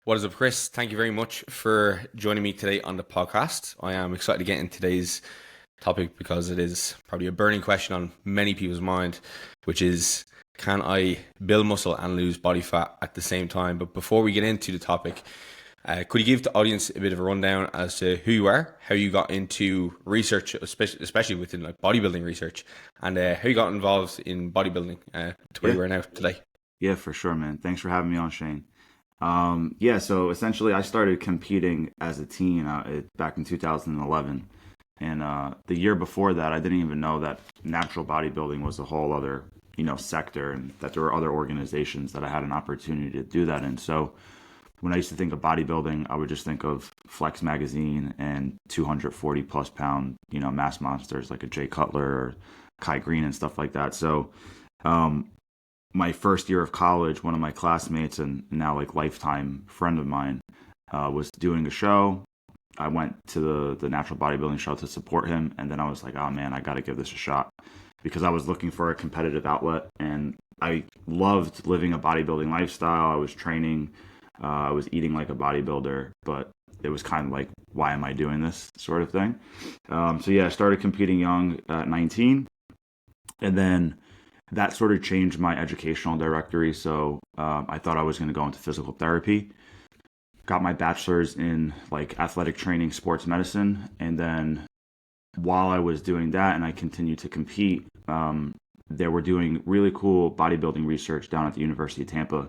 What is up, Chris? Thank you very much for joining me today on the podcast. I am excited to get into today's topic because it is probably a burning question on many people's mind, which is, can I build muscle and lose body fat at the same time? But before we get into the topic, could you give the audience a bit of a rundown as to who you are, how you got into research, especially within like bodybuilding research, and how you got involved in bodybuilding to where Yeah, you are now today? yeah, for sure, man. Thanks for having me on, Shane. So essentially, I started competing as a teen back in 2011, and the year before that, I didn't even know that natural bodybuilding was a whole other, sector, and that there were other organizations that I had an opportunity to do that in. So when I used to think of bodybuilding, I would just think of Flex magazine and 240 plus pound, mass monsters like a Jay Cutler or Kai Green and stuff like that. So um, my first year of college, one of my classmates and now like lifetime friend of mine was doing a show. I went to the natural bodybuilding show to support him, and then I was like, oh man, I got to give this a shot because I was looking for a competitive outlet, and I loved living a bodybuilding lifestyle. I was training, I was eating like a bodybuilder, but it was kind of like, why am I doing this sort of thing? I started competing young at 19, and then that sort of changed my educational directory. So I thought I was going to go into physical therapy. Got my bachelor's in like athletic training, sports medicine, and then while I was doing that, and I continued to compete, they were doing really cool bodybuilding research down at the University of Tampa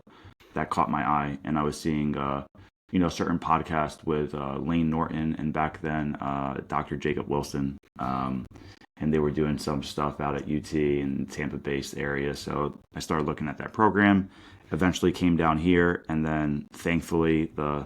that caught my eye, and I was seeing certain podcasts with Lane Norton and back then Dr. Jacob Wilson. And they were doing some stuff out at UT and Tampa-based area. So I started looking at that program, eventually came down here, and then thankfully the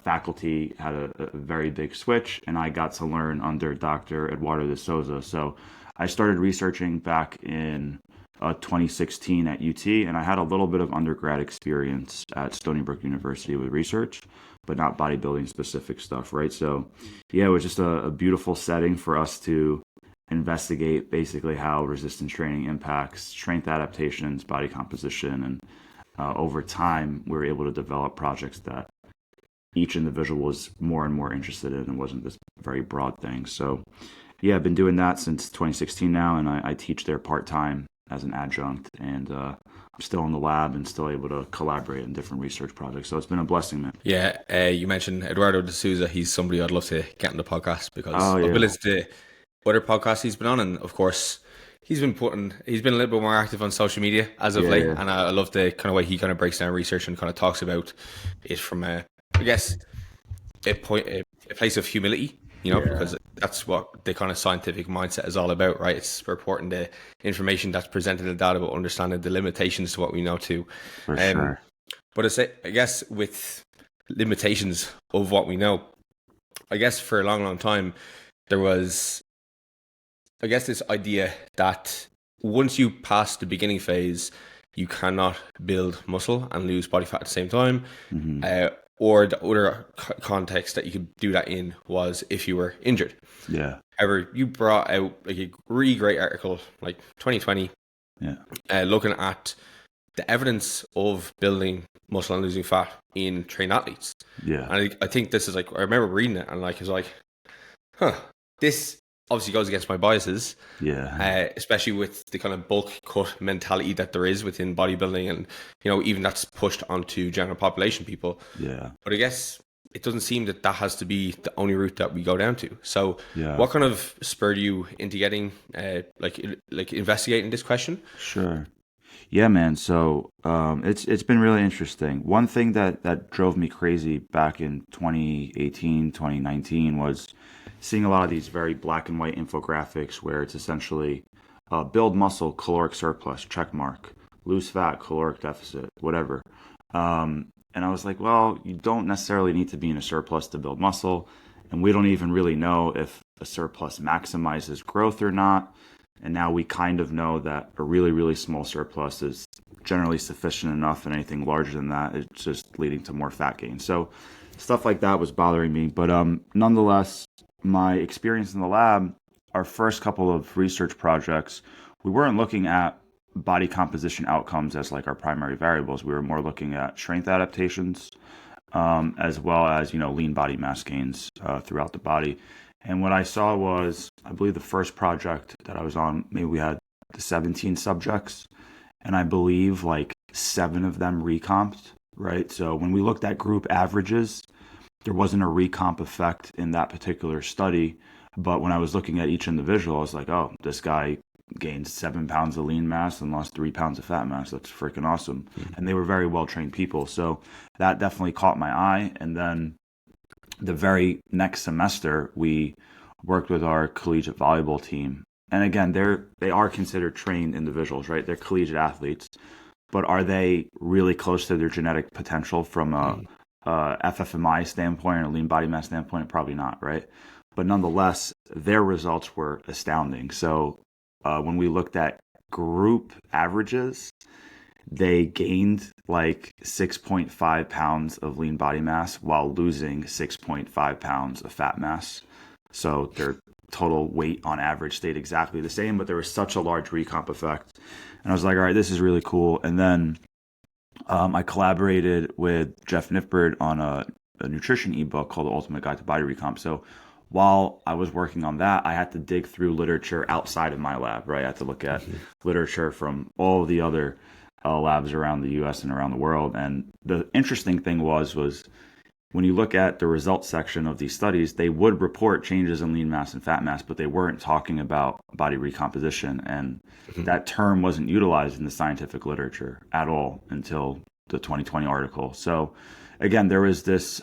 faculty had a very big switch, and I got to learn under Dr. Eduardo de Souza. So I started researching back in 2016 at UT, and I had a little bit of undergrad experience at Stony Brook University with research, but not bodybuilding specific stuff, right? So yeah, it was just a beautiful setting for us to investigate basically how resistance training impacts strength adaptations, body composition, and over time, we were able to develop projects that each individual was more and more interested in and wasn't this very broad thing. So yeah, I've been doing that since 2016 now, and I teach there part-time as an adjunct, and I'm still in the lab and still able to collaborate in different research projects. So it's been a blessing, man. Yeah, you mentioned Eduardo de Souza. He's somebody I'd love to get on the podcast because Oh I've been yeah, listening to other podcasts he's been on, and of course, he's been a little bit more active on social media as of yeah, late, yeah, and I love the kind of way he kind of breaks down research and kind of talks about it from I guess, a place of humility, yeah, because that's what the kind of scientific mindset is all about, right? It's reporting the information that's presented in the data, but understanding the limitations to what we know too. for Um, sure. but I guess with limitations of what we know, I guess for a long, long time, there was, I guess, this idea that once you pass the beginning phase, you cannot build muscle and lose body fat at the same time. Hmm. Uh, or the other context that you could do that in was if you were injured. Yeah, However, you brought out like a really great article, like 2020, yeah, looking at the evidence of building muscle and losing fat in trained athletes. yeah, And I think this is like, I remember reading it and like, I was like, huh, this obviously goes against my biases, yeah, especially with the kind of bulk cut mentality that there is within bodybuilding, and even that's pushed onto general population people. yeah, But I guess it doesn't seem that has to be the only route that we go down to. So yeah. what kind of spurred you into getting like investigating this question? Sure. Yeah, man. So it's been really interesting. One thing that drove me crazy back in 2018, 2019 was seeing a lot of these very black and white infographics where it's essentially build muscle, caloric surplus, check mark, lose fat, caloric deficit, whatever. And I was like, well, you don't necessarily need to be in a surplus to build muscle, and we don't even really know if a surplus maximizes growth or not. And now we kind of know that a really, really small surplus is generally sufficient enough, and anything larger than that is just leading to more fat gain. So stuff like that was bothering me. But nonetheless, my experience in the lab, our first couple of research projects, we weren't looking at body composition outcomes as like our primary variables. We were more looking at strength adaptations, as well as, lean body mass gains throughout the body. And what I saw was, I believe the first project that I was on, maybe we had the 17 subjects, and I believe like 7 of them recomped, right? So when we looked at group averages, there wasn't a recomp effect in that particular study. But when I was looking at each individual, I was like, oh, this guy gained 7 pounds of lean mass and lost 3 pounds of fat mass. That's freaking awesome. And they were very well trained people. So that definitely caught my eye. And then the very next semester, we worked with our collegiate volleyball team. And again, they are considered trained individuals, right? They're collegiate athletes. But are they really close to their genetic potential from a FFMI standpoint or lean body mass standpoint? Probably not, right? But nonetheless, their results were astounding. So when we looked at group averages, they gained like 6.5 pounds of lean body mass while losing 6.5 pounds of fat mass. So their total weight on average stayed exactly the same, but there was such a large recomp effect. And I was like, all right, this is really cool. And then I collaborated with Jeff Niffbird on a nutrition ebook called The Ultimate Guide to Body Recomp. So while I was working on that, I had to dig through literature outside of my lab, right? I had to look at literature from all the other labs around the US and around the world. And the interesting thing was when you look at the results section of these studies, they would report changes in lean mass and fat mass, but they weren't talking about body recomposition. And that term wasn't utilized in the scientific literature at all until the 2020 article. So again, there was this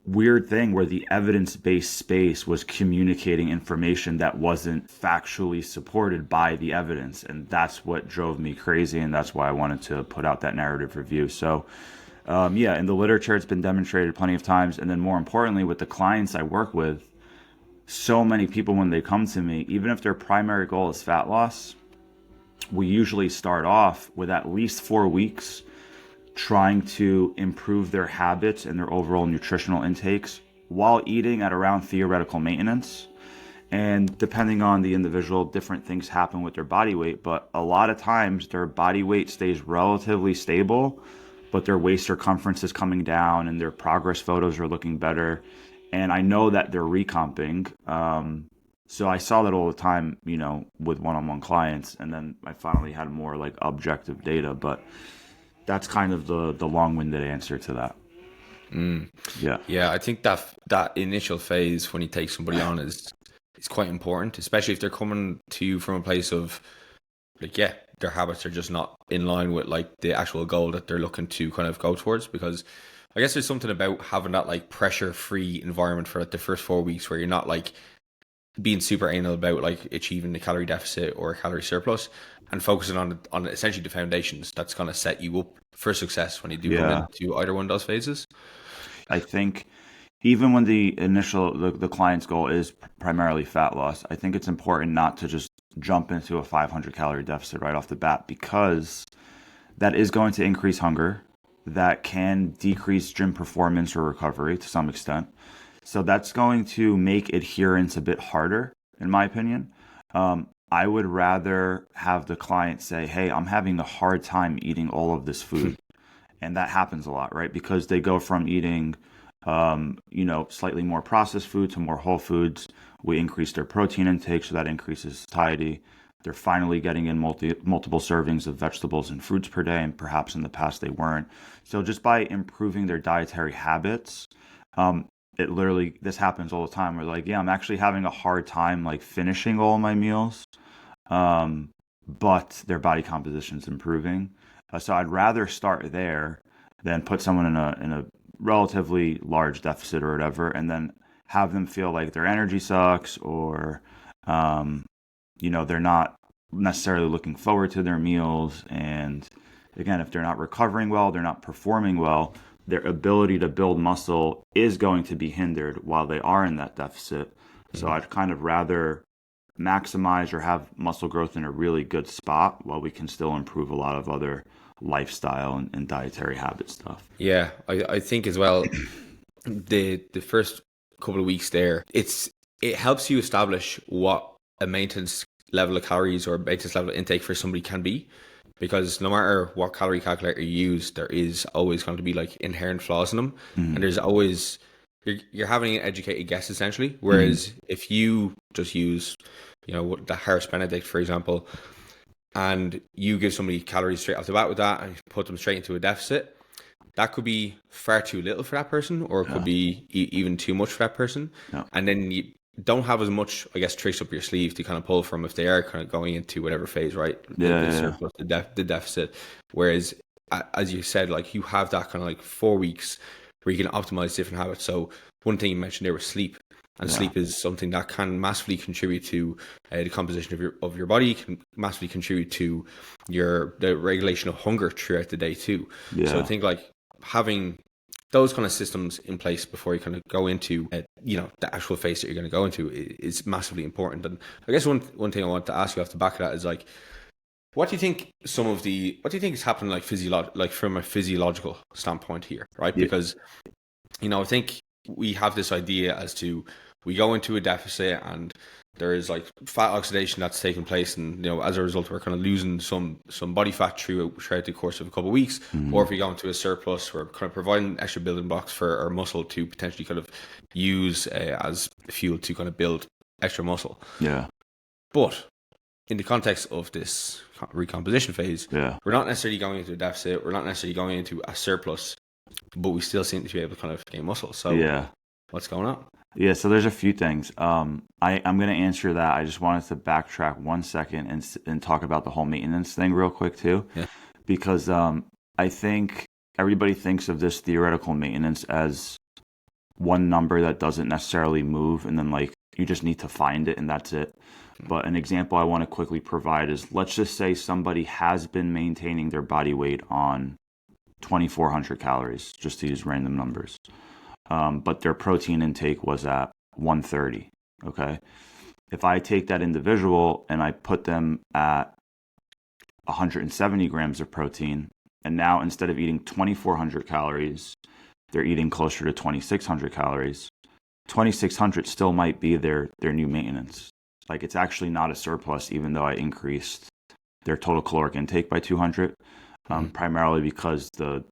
weird thing where the evidence-based space was communicating information that wasn't factually supported by the evidence. And that's what drove me crazy. And that's why I wanted to put out that narrative review. So in the literature, it's been demonstrated plenty of times. And then more importantly, with the clients I work with, so many people, when they come to me, even if their primary goal is fat loss, we usually start off with at least 4 weeks trying to improve their habits and their overall nutritional intakes while eating at around theoretical maintenance. And depending on the individual, different things happen with their body weight, but a lot of times their body weight stays relatively stable, but their waist circumference is coming down and their progress photos are looking better. And I know that they're recomping. So I saw that all the time, with one-on-one clients. And then I finally had more like objective data, but that's kind of the long-winded answer to that. Yeah, I think that initial phase when you take somebody on is quite important, especially if they're coming to you from a place of like, their habits are just not in line with like the actual goal that they're looking to kind of go towards. Because I guess there's something about having that like pressure-free environment for like the first 4 weeks where you're not like being super anal about like achieving the calorie deficit or calorie surplus, and focusing on essentially the foundations that's going to set you up for success when you do come into either one of those phases. I think even when the client's goal is primarily fat loss, I think it's important not to just jump into a 500 calorie deficit right off the bat, because that is going to increase hunger. That can decrease gym performance or recovery to some extent. So that's going to make adherence a bit harder, in my opinion. I would rather have the client say, hey, I'm having a hard time eating all of this food. And that happens a lot, right? Because they go from eating, slightly more processed food to more whole foods. We increase their protein intake, so that increases satiety. They're finally getting in multiple servings of vegetables and fruits per day, and perhaps in the past they weren't. So just by improving their dietary habits, this happens all the time. We're like, I'm actually having a hard time like finishing all my meals, but their body composition is improving. So I'd rather start there than put someone in a relatively large deficit or whatever, and then have them feel like their energy sucks, or they're not necessarily looking forward to their meals. And again, if they're not recovering well, they're not performing well, their ability to build muscle is going to be hindered while they are in that deficit. So I'd kind of rather maximize or have muscle growth in a really good spot while we can still improve a lot of other lifestyle and dietary habit stuff. Yeah, I think as well, the first couple of weeks there, it helps you establish what a maintenance level of calories or maintenance level of intake for somebody can be. because no matter what calorie calculator you use, there is always going to be like inherent flaws in them, and there's always you're having an educated guess essentially. Whereas if you just use, the Harris Benedict, for example, and you give somebody calories straight off the bat with that and put them straight into a deficit, that could be far too little for that person, or it could be even too much for that person. And then you don't have as much, I guess, tricks up your sleeve to kind of pull from if they are kind of going into whatever phase, right? The surplus, the deficit. Whereas, as you said, like you have that kind of like 4 weeks where you can optimize different habits. So one thing you mentioned there was sleep. And sleep is something that can massively contribute to the composition of your body, can massively contribute to the regulation of hunger throughout the day too. So I think like having those kind of systems in place before you kind of go into the actual phase that you're going to go into is massively important. And I guess one thing I want to ask you off the back of that is like, what do you think is happening like from a physiological standpoint here, right? Because I think we have this idea as to we go into a deficit and there is like fat oxidation that's taking place, and as a result we're kind of losing some body fat throughout the course of a couple of weeks. Or if we go into a surplus, we're kind of providing extra building blocks for our muscle to potentially kind of use as fuel to kind of build extra muscle. But in the context of this recomposition phase, we're not necessarily going into a deficit, we're not necessarily going into a surplus, but we still seem to be able to kind of gain muscle. So what's going on? So there's a few things. I'm going to answer that. I just wanted to backtrack 1 second and talk about the whole maintenance thing real quick too. Because I think everybody thinks of this theoretical maintenance as one number that doesn't necessarily move, and then like you just need to find it and that's it. But an example I want to quickly provide is, let's just say somebody has been maintaining their body weight on 2,400 calories, just to use random numbers. But their protein intake was at 130. Okay. If I take that individual and I put them at 170 grams of protein, and now instead of eating 2,400 calories, they're eating closer to 2,600 calories. 2,600 still might be their new maintenance. Like, it's actually not a surplus, even though I increased their total caloric intake by 200, primarily because the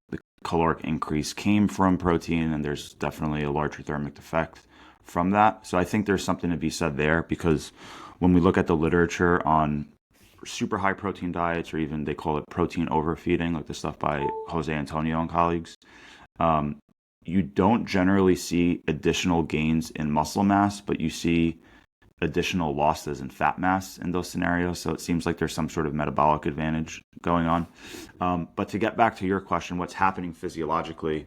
caloric increase came from protein, and there's definitely a larger thermic effect from that. So I think there's something to be said there, because when we look at the literature on super high protein diets, or even they call it protein overfeeding, like the stuff by Jose Antonio and colleagues, you don't generally see additional gains in muscle mass, but you see additional losses in fat mass in those scenarios. So it seems like there's some sort of metabolic advantage going on. But to get back to your question, what's happening physiologically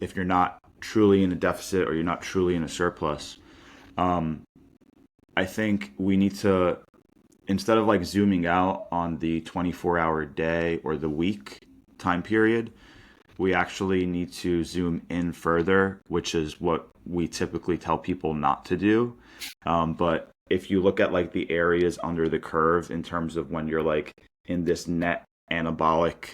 if you're not truly in a deficit or you're not truly in a surplus? I think we need to, instead of like zooming out on the 24-hour day or the week time period, we actually need to zoom in further, which is what we typically tell people not to do. But if you look at like the areas under the curve in terms of when you're like in this net anabolic,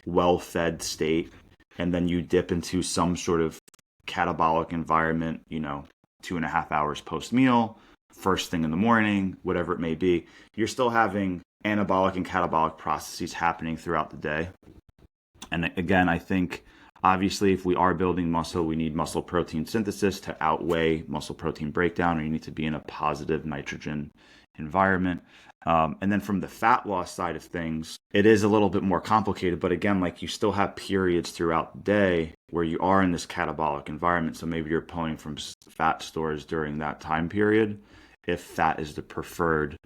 well-fed state, and then you dip into some sort of catabolic environment, 2.5 hours post-meal, first thing in the morning, whatever it may be, you're still having anabolic and catabolic processes happening throughout the day. And again, I think obviously if we are building muscle, we need muscle protein synthesis to outweigh muscle protein breakdown, or you need to be in a positive nitrogen environment. And then from the fat loss side of things, it is a little bit more complicated. But again, like you still have periods throughout the day where you are in this catabolic environment. So maybe you're pulling from fat stores during that time period if fat is the preferred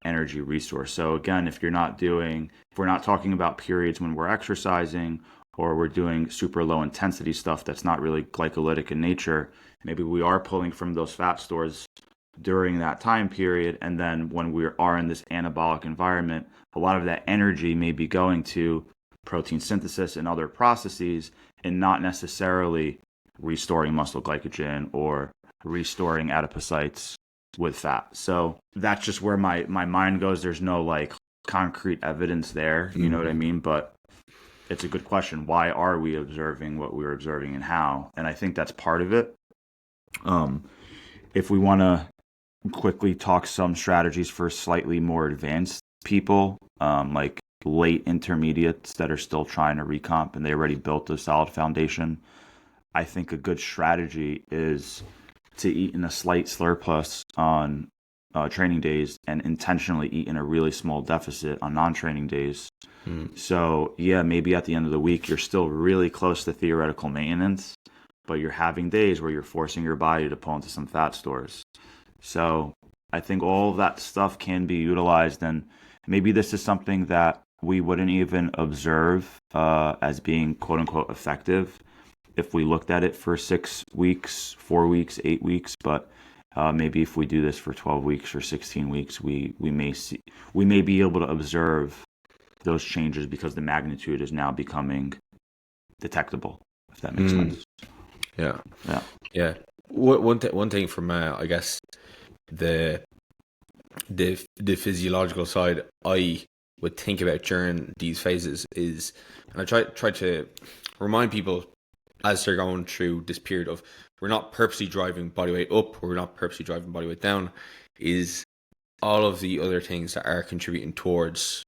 energy resource. So again, if we're not talking about periods when we're exercising, or we're doing super low intensity stuff that's not really glycolytic in nature, maybe we are pulling from those fat stores during that time period. And then when we are in this anabolic environment, a lot of that energy may be going to protein synthesis and other processes, and not necessarily restoring muscle glycogen or restoring adipocytes with fat. So that's just where my mind goes. There's no like concrete evidence there, you know what I mean? But it's a good question. Why are we observing what we're observing, and how? And I think that's part of it. If we want to quickly talk some strategies for slightly more advanced people, like late intermediates that are still trying to recomp and they already built a solid foundation, I think a good strategy is to eat in a slight surplus on training days and intentionally eat in a really small deficit on non-training days. So yeah, maybe at the end of the week you're still really close to theoretical maintenance, but you're having days where you're forcing your body to pull into some fat stores. So I think all of that stuff can be utilized, and maybe this is something that we wouldn't even observe as being quote unquote effective if we looked at it for 6 weeks, 4 weeks, 8 weeks, but maybe if we do this for 12 weeks or 16 weeks, we may be able to observe those changes because the magnitude is now becoming detectable, if that makes sense. Yeah. One thing from I guess the physiological side I would think about during these phases is, and I try to remind people as they're going through this period of, we're not purposely driving body weight up, or we're not purposely driving body weight down, is all of the other things that are contributing towards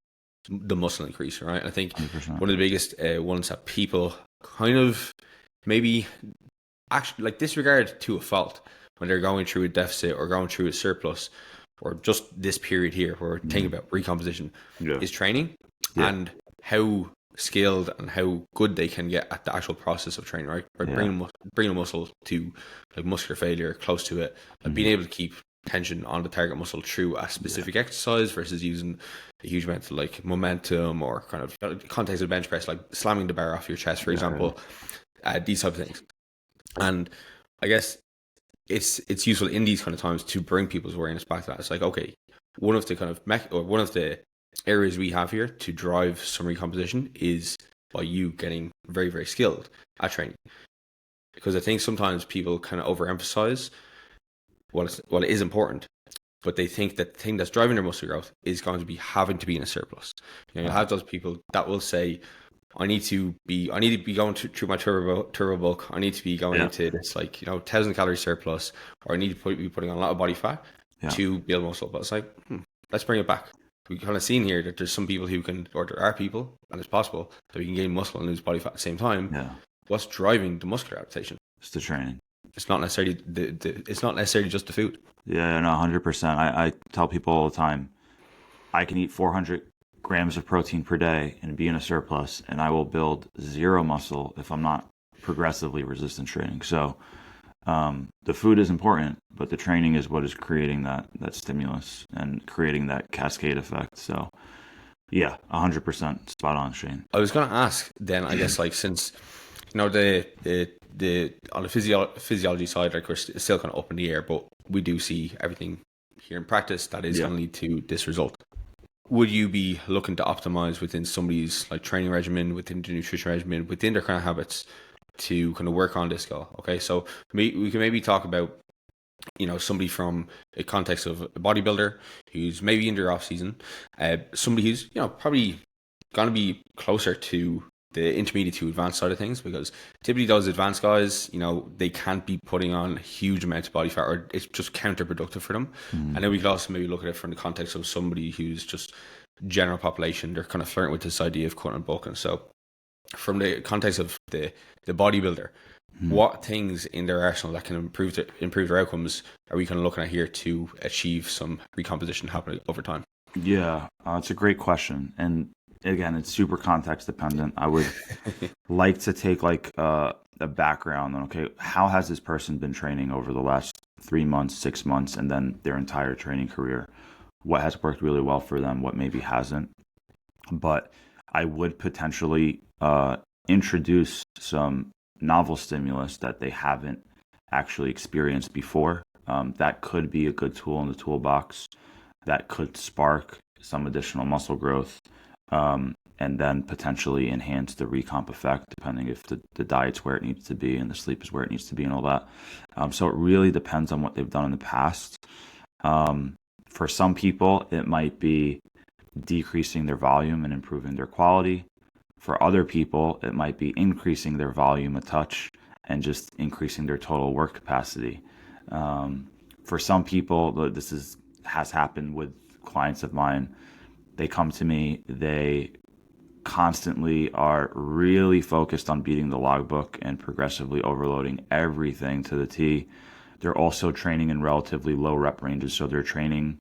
the muscle increase, right? I think 100%. one of the biggest ones that people kind of maybe actually like disregard to a fault when they're going through a deficit or going through a surplus, or just this period here where we're thinking about recomposition, is training and how skilled and how good they can get at the actual process of training, right? Or bringing muscle to like muscular failure, close to it, and being able to keep tension on the target muscle through a specific exercise versus using a huge amount of like momentum or kind of context of bench press, like slamming the bar off your chest, for example, these type of things. And I guess it's useful in these kind of times to bring people's awareness back to that. It's like, okay, one of the kind of one of the areas we have here to drive some recomposition is by you getting very, very skilled at training. Because I think sometimes people kind of overemphasize what it is important, but they think that the thing that's driving their muscle growth is going to be having to be in a surplus. You know, you have those people that will say, I need to be going through my turbo bulk. I need to be going into this, like, 1,000 calorie surplus, or I need to be putting on a lot of body fat to build muscle. But it's like, let's bring it back. We kind of seen here that there's some people who can, or there are people, and it's possible that we can gain muscle and lose body fat at the same time. Yeah. What's driving the muscular adaptation? It's the training. It's not necessarily it's not necessarily just the food. Yeah, no, 100%. I tell people all the time, I can eat 400 grams of protein per day and be in a surplus, and I will build zero muscle if I'm not progressively resistance training. So the food is important, but the training is what is creating that stimulus and creating that cascade effect. So yeah, 100% spot on, Shane. I was going to ask then, I guess, like, since the on the physiology side, like, we're still kind of up in the air, but we do see everything here in practice that is going to lead to this result. Would you be looking to optimize within somebody's like training regimen, within the nutrition regimen, within their kind of habits to kind of work on this goal? Okay, so we can maybe talk about, somebody from a context of a bodybuilder who's maybe in their off season, somebody who's probably going to be closer to the intermediate to advanced side of things, because typically those advanced guys, they can't be putting on huge amounts of body fat, or it's just counterproductive for them. And then we could also maybe look at it from the context of somebody who's just general population. They're kind of flirting with this idea of cutting and bulking. So from the context of the bodybuilder, what things in their arsenal that can improve their outcomes are we kind of looking at here to achieve some recomposition happening over time? Yeah, it's a great question. And again, it's super context dependent. I would like to take like a background on, okay, how has this person been training over the last 3 months, 6 months, and then their entire training career? What has worked really well for them? What maybe hasn't? But I would potentially introduce some novel stimulus that they haven't actually experienced before. That could be a good tool in the toolbox that could spark some additional muscle growth. And then potentially enhance the recomp effect, depending if the diet's where it needs to be and the sleep is where it needs to be and all that. So it really depends on what they've done in the past. For some people, it might be decreasing their volume and improving their quality. For other people, it might be increasing their volume a touch and just increasing their total work capacity. For some people, this has happened with clients of mine. They come to me, they constantly are really focused on beating the logbook and progressively overloading everything to the T. They're also training in relatively low rep ranges. So they're training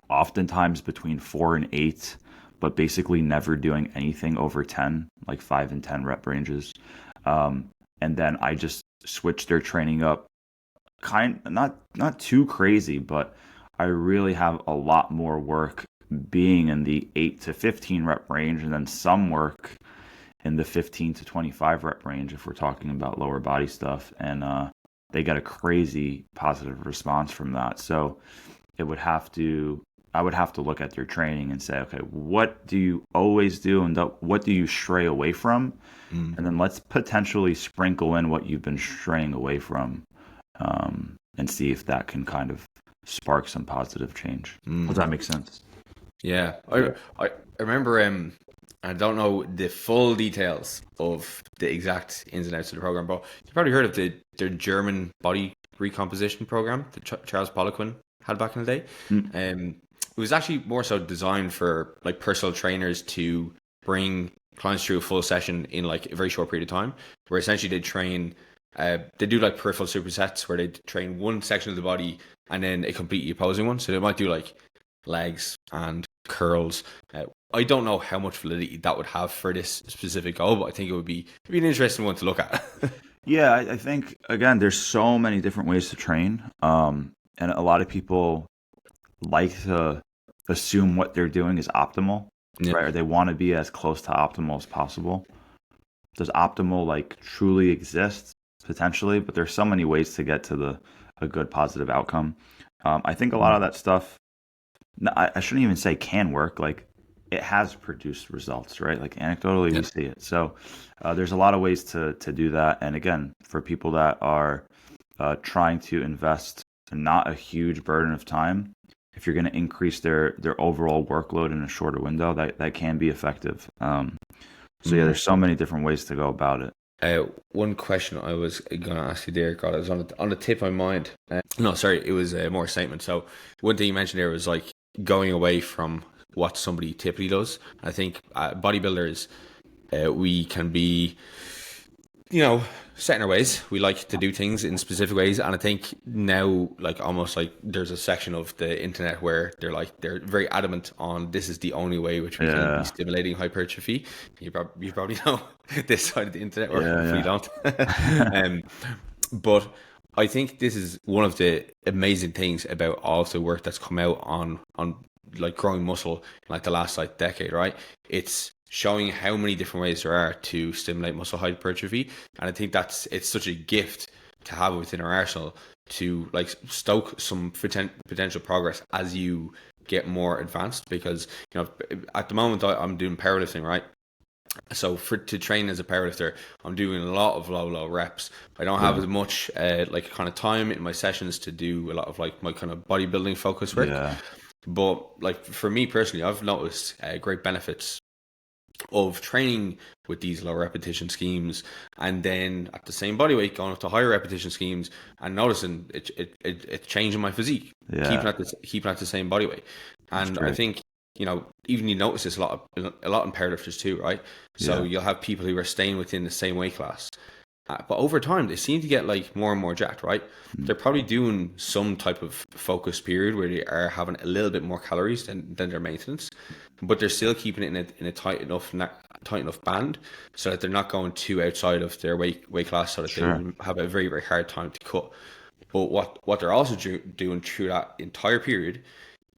oftentimes between 4 and 8, but basically never doing anything over 10, like 5 and 10 rep ranges. And then I just switched their training up, not too crazy, but I really have a lot more work being in the 8 to 15 rep range, and then some work in the 15 to 25 rep range if we're talking about lower body stuff. And they get a crazy positive response from that. So I would have to look at their training and say, okay, what do you always do, and what do you stray away from? And then let's potentially sprinkle in what you've been straying away from, and see if that can kind of spark some positive change. Does that make sense? Yeah, I remember. I don't know the full details of the exact ins and outs of the program, but you probably heard of the German body recomposition program that Charles Poliquin had back in the day. It was actually more so designed for like personal trainers to bring clients through a full session in like a very short period of time, where essentially they train. They do like peripheral supersets where they train one section of the body and then a completely opposing one. So they might do like legs and curls. I don't know how much validity that would have for this specific goal, but I think it'd be an interesting one to look at. Yeah, I think, again, there's so many different ways to train. And a lot of people like to assume what they're doing is optimal, right? Or they want to be as close to optimal as possible. Does optimal like truly exist? Potentially, but there's so many ways to get to a good positive outcome. I think a lot of that stuff, I shouldn't even say can work, like it has produced results, right? Like anecdotally we see it. So there's a lot of ways to do that. And again, for people that are trying to invest not a huge burden of time, if you're going to increase their overall workload in a shorter window, that can be effective. So yeah, there's so many different ways to go about it. One question I was going to ask you there, God, it was on the tip of my mind. No, sorry, it was more a statement. So one thing you mentioned there was like going away from what somebody typically does. I think bodybuilders, we can be, set in our ways. We like to do things in specific ways, and I think now, like almost like there's a section of the internet where they're very adamant on this is the only way which we can be stimulating hypertrophy. You probably know this side of the internet, or hopefully don't. But I think this is one of the amazing things about all of the work that's come out on like growing muscle in like the last like decade, right? It's showing how many different ways there are to stimulate muscle hypertrophy, and I think it's such a gift to have within our arsenal to like stoke some potential progress as you get more advanced. Because at the moment I'm doing powerlifting, right? So to train as a powerlifter, I'm doing a lot of low reps. I don't have as much like kind of time in my sessions to do a lot of like my kind of bodybuilding focus work. But like for me personally, I've noticed great benefits of training with these low repetition schemes, and then at the same body weight going up to higher repetition schemes and noticing it's changing my physique, keeping at the same body weight. And I think even you notice this a lot in powerlifters too, right? So you'll have people who are staying within the same weight class, but over time they seem to get like more and more jacked, right? They're probably doing some type of focus period where they are having a little bit more calories than their maintenance, but they're still keeping it in a tight enough band so that they're not going too outside of their weight class, so that they have a very, very hard time to cut. But what they're also doing through that entire period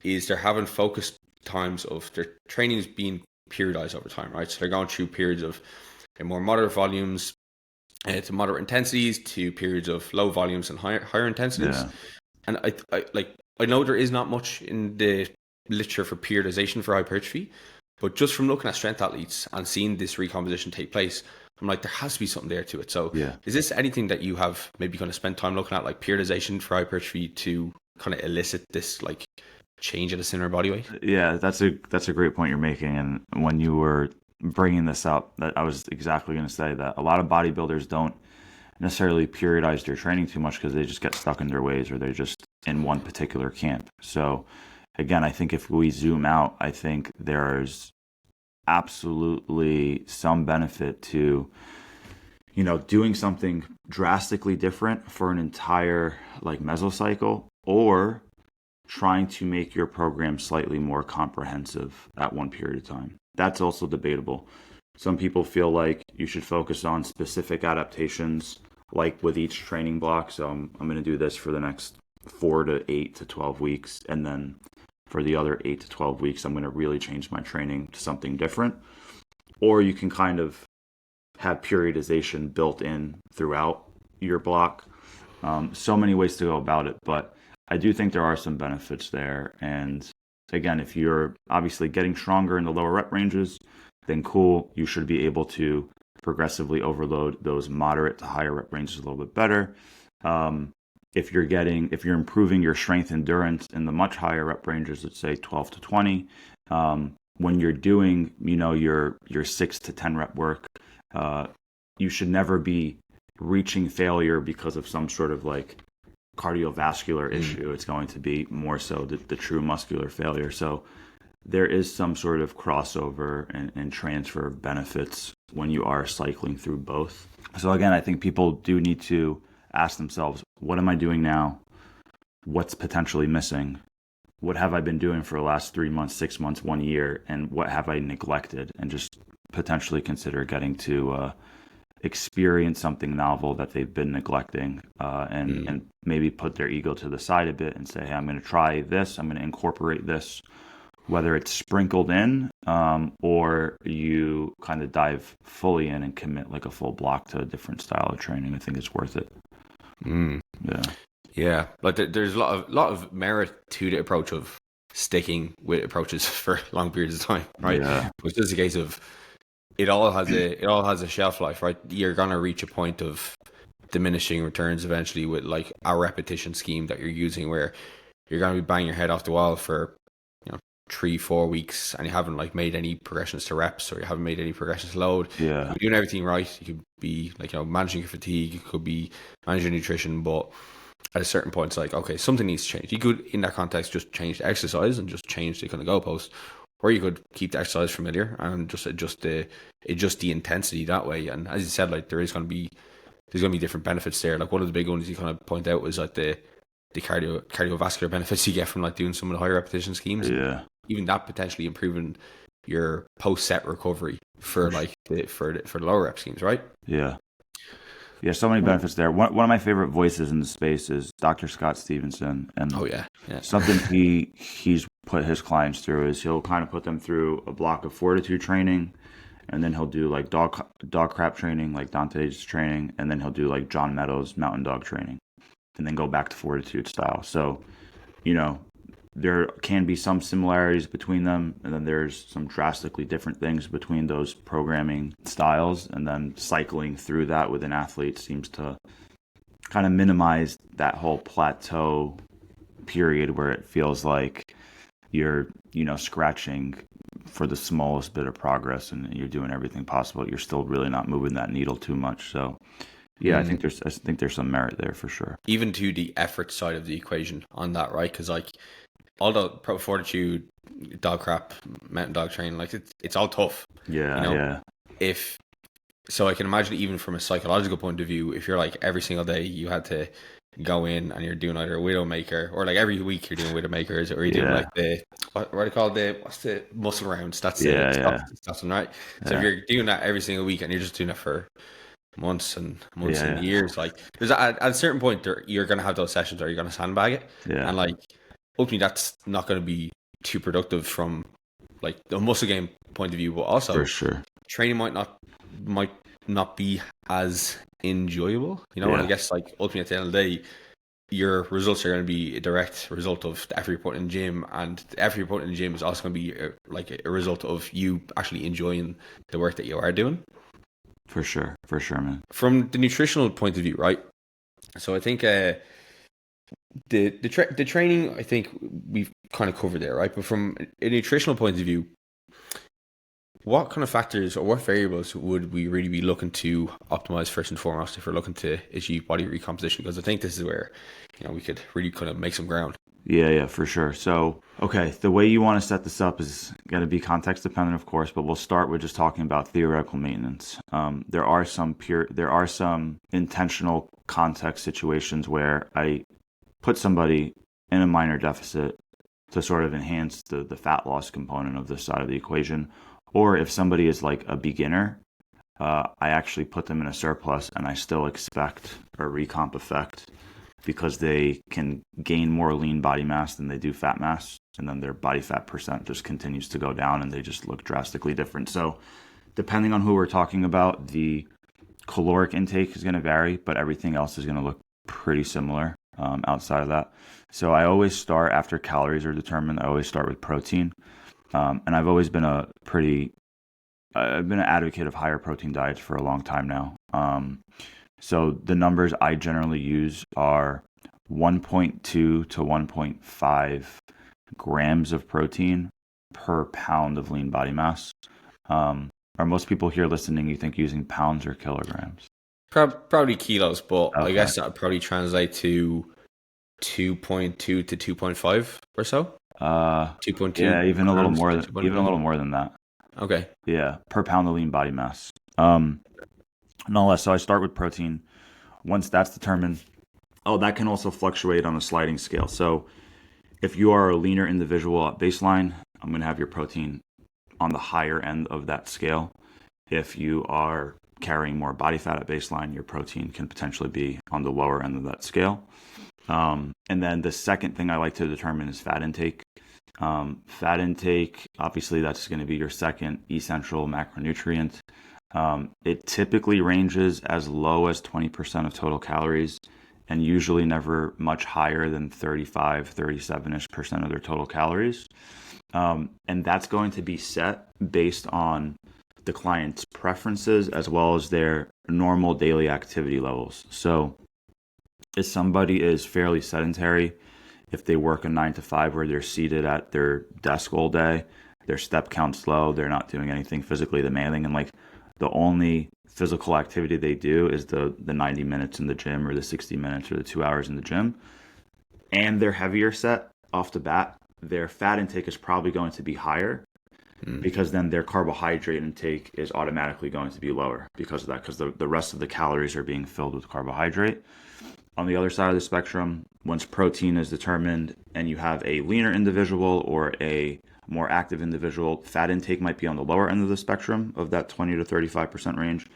is they're having focused times of their training is being periodized over time, right? So they're going through periods of more moderate volumes to moderate intensities, to periods of low volumes and higher intensities. And I know there is not much in the literature for periodization for hypertrophy, but just from looking at strength athletes and seeing this recomposition take place, I'm like, there has to be something there to it. So is this anything that you have maybe kind of spent time looking at, like periodization for hypertrophy to kind of elicit this like change at a similar body weight? Yeah, that's a great point you're making. And when you were bringing this up, that I was exactly going to say that a lot of bodybuilders don't necessarily periodize their training too much because they just get stuck in their ways, or they're just in one particular camp. So again, I think if we zoom out, I think there's absolutely some benefit to, doing something drastically different for an entire like mesocycle, or trying to make your program slightly more comprehensive at one period of time. That's also debatable. Some people feel like you should focus on specific adaptations, like with each training block. So I'm going to do this for the next 4 to 8 to 12 weeks. And then for the other 8 to 12 weeks, I'm going to really change my training to something different. Or you can kind of have periodization built in throughout your block. So many ways to go about it, but I do think there are some benefits there. And again, if you're obviously getting stronger in the lower rep ranges, then cool, you should be able to progressively overload those moderate to higher rep ranges a little bit better. If you're improving your strength endurance in the much higher rep ranges, let's say 12 to 20, when you're doing, your 6 to 10 rep work, you should never be reaching failure because of some sort of like cardiovascular issue. It's going to be more so the true muscular failure. So there is some sort of crossover and transfer of benefits when you are cycling through both. So again, I think people do need to ask themselves, what am I doing now? What's potentially missing? What have I been doing for the last 3 months, 6 months, 1 year? And what have I neglected? And just potentially consider getting to experience something novel that they've been neglecting, and maybe put their ego to the side a bit and say, hey, I'm going to try this. I'm going to incorporate this, whether it's sprinkled in, or you kind of dive fully in and commit like a full block to a different style of training. I think it's worth it. Yeah. Like there's a lot of merit to the approach of sticking with approaches for long periods of time, right? Yeah. It's just a case of it all has a shelf life, right? You're gonna reach a point of diminishing returns eventually with like a repetition scheme that you're using, where you're gonna be banging your head off the wall for 3-4 weeks and you haven't like made any progressions to reps, or you haven't made any progressions to load. Yeah. You're doing everything right. You could be like managing your fatigue, you could be managing nutrition, but at a certain point it's like, okay, something needs to change. You could, in that context, just change the exercise and just change the kind of goalpost. Or you could keep the exercise familiar and just adjust the intensity that way. And as you said, like there's going to be different benefits there. Like one of the big ones you kind of point out was like the cardiovascular benefits you get from like doing some of the higher repetition schemes. Yeah. Even that potentially improving your post set recovery for like for the lower rep schemes, right? Yeah. Yeah, so many benefits there. One of my favorite voices in the space is Dr. Scott Stevenson, and something he's put his clients through is he'll kind of put them through a block of fortitude training, and then he'll do like dog crap training, like Dante's training, and then he'll do like John Meadows' mountain dog training, and then go back to fortitude style. So, there can be some similarities between them, and then there's some drastically different things between those programming styles, and then cycling through that with an athlete seems to kind of minimize that whole plateau period where it feels like you're scratching for the smallest bit of progress and you're doing everything possible. You're still really not moving that needle too much. So yeah, I think there's some merit there for sure. Even to the effort side of the equation on that, right? Because like although pro fortitude, dog crap, mountain dog training, like it's all tough. Yeah. So I can imagine, even from a psychological point of view, if you're like every single day you had to go in and you're doing either a Widowmaker, or like every week you're doing Widowmakers, or you're doing like what are they called, what's the muscle rounds? That's one, right? So if you're doing that every single week and you're just doing it for months and years, like there's at a certain point you're gonna have those sessions where you're gonna sandbag it, and like ultimately that's not going to be too productive from like the muscle game point of view, but also for sure training might not be as enjoyable, and I guess like ultimately at the end of the day your results are going to be a direct result of the effort you put in the gym, and the effort you put in the gym is also going to be a result of you actually enjoying the work that you are doing. For sure, man. From the nutritional point of view, right? So I think the training, I think we've kind of covered there, right? But from a nutritional point of view, what kind of factors or what variables would we really be looking to optimize first and foremost if we're looking to achieve body recomposition? Because I think this is where we could really kind of make some ground. Yeah, for sure. So, okay, the way you want to set this up is going to be context dependent, of course, but we'll start with just talking about theoretical maintenance. There are some intentional context situations where I put somebody in a minor deficit to sort of enhance the fat loss component of this side of the equation. Or if somebody is like a beginner, I actually put them in a surplus and I still expect a recomp effect because they can gain more lean body mass than they do fat mass. And then their body fat percent just continues to go down and they just look drastically different. So, depending on who we're talking about, the caloric intake is going to vary, but everything else is going to look pretty similar outside of that. So, I always start after calories are determined, I always start with protein. And I've always been I've been an advocate of higher protein diets for a long time now. So the numbers I generally use are 1.2 to 1.5 grams of protein per pound of lean body mass. Are most people here listening, you think using pounds or kilograms? Probably kilos, but I Okay. guess that would probably translate to 2.2 to 2.5 or so. Uh, 2.2 yeah, grams to even a 2.5. little more than that. Okay. Yeah, per pound of lean body mass. Nonetheless, so I start with protein. Once that's determined, oh, that can also fluctuate on a sliding scale. So if you are a leaner individual at baseline, I'm going to have your protein on the higher end of that scale. If you are carrying more body fat at baseline, your protein can potentially be on the lower end of that scale. And then the second thing I like to determine is fat intake. Fat intake, obviously, that's going to be your second essential macronutrient. It typically ranges as low as 20% of total calories and usually never much higher than 35, 37-ish percent of their total calories. And that's going to be set based on the client's preferences as well as their normal daily activity levels. So if somebody is fairly sedentary, if they work a 9 to 5 where they're seated at their desk all day, their step count's low, they're not doing anything physically demanding, and like the only physical activity they do is the 90 minutes in the gym or the 60 minutes or the 2 hours in the gym, and they're heavier set off the bat, their fat intake is probably going to be higher because then their carbohydrate intake is automatically going to be lower because of that, because the rest of the calories are being filled with carbohydrate. On the other side of the spectrum, once protein is determined and you have a leaner individual or a more active individual, fat intake might be on the lower end of the spectrum of that 20 to 35% range.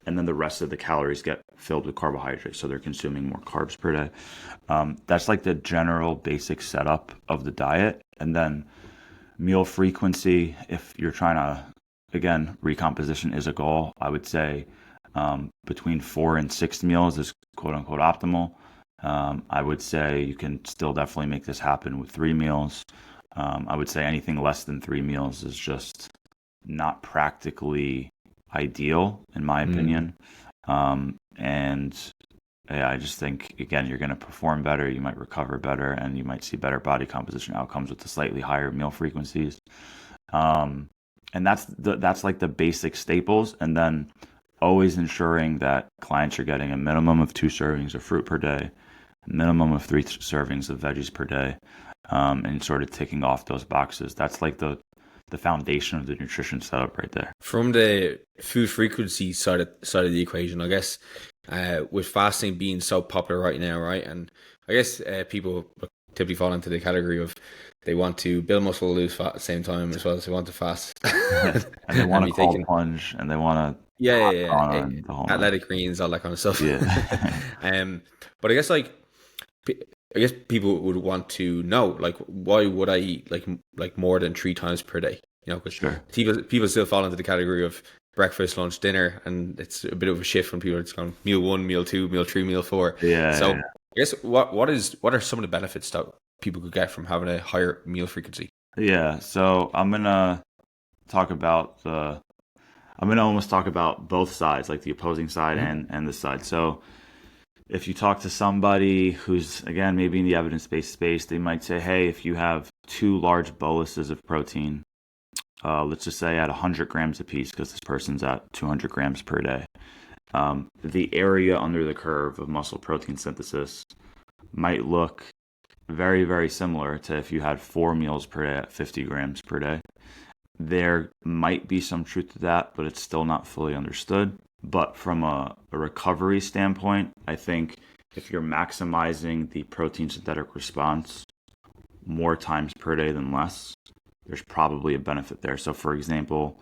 And then the rest of the calories get filled with carbohydrates. So they're consuming more carbs per day. That's like the general basic setup of the diet. And then meal frequency, if you're trying to, again, recomposition is a goal, I would say between 4 and 6 meals is quote unquote optimal. I would say you can still definitely make this happen with 3 meals. I would say anything less than 3 meals is just not practically ideal, in my opinion. And yeah, I just think, again, you're going to perform better, you might recover better, and you might see better body composition outcomes with the slightly higher meal frequencies. And that's like the basic staples. And then always ensuring that clients are getting a minimum of 2 servings of fruit per day, a minimum of 3 servings of veggies per day, and sort of ticking off those boxes. That's like the foundation of the nutrition setup right there. From the food frequency side of the equation, I guess, with fasting being so popular right now, right? And I guess people typically fall into the category of they want to build muscle, lose fat at the same time, as well as they want to fast And they and want to be cold taking, plunge and they want to yeah, hot yeah, yeah, sauna and the whole nine. athletic greens, all that kind of stuff. Yeah. But I guess I guess people would want to know, like, why would I eat like more than 3 times per day? You know, because Sure. people still fall into the category of breakfast, lunch, dinner, and it's a bit of a shift when people are just going meal one, meal two, meal three, meal four. So Yeah. I guess what are some of the benefits that people could get from having a higher meal frequency? Yeah. So I'm gonna almost talk about both sides, like the opposing side Mm-hmm. and this side. So if you talk to somebody who's, again, maybe in the evidence-based space, they might say, hey, if you have 2 large boluses of protein, let's just say at 100 grams apiece, because this person's at 200 grams per day, the area under the curve of muscle protein synthesis might look very, very similar to if you had 4 meals per day at 50 grams per day. There might be some truth to that, but it's still not fully understood. But from a recovery standpoint, I think if you're maximizing the protein synthetic response more times per day than less, there's probably a benefit there. So, for example,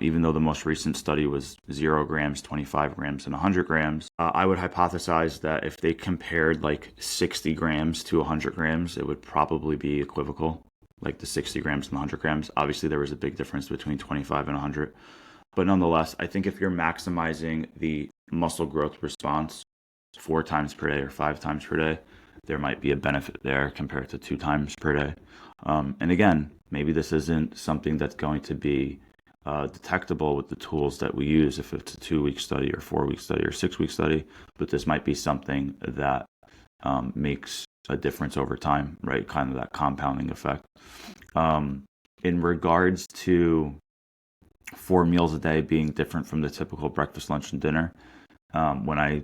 even though the most recent study was 0 grams, 25 grams, and 100 grams, I would hypothesize that if they compared like 60 grams to 100 grams, it would probably be equivocal, like the 60 grams and the 100 grams. Obviously, there was a big difference between 25 and 100. But nonetheless, I think if you're maximizing the muscle growth response 4 times per day or 5 times per day, there might be a benefit there compared to 2 times per day. And again, maybe this isn't something that's going to be detectable with the tools that we use if it's a 2-week study or 4-week study or 6-week study, but this might be something that makes a difference over time, right? Kind of that compounding effect. In regards to 4 meals a day being different from the typical breakfast, lunch, and dinner, when I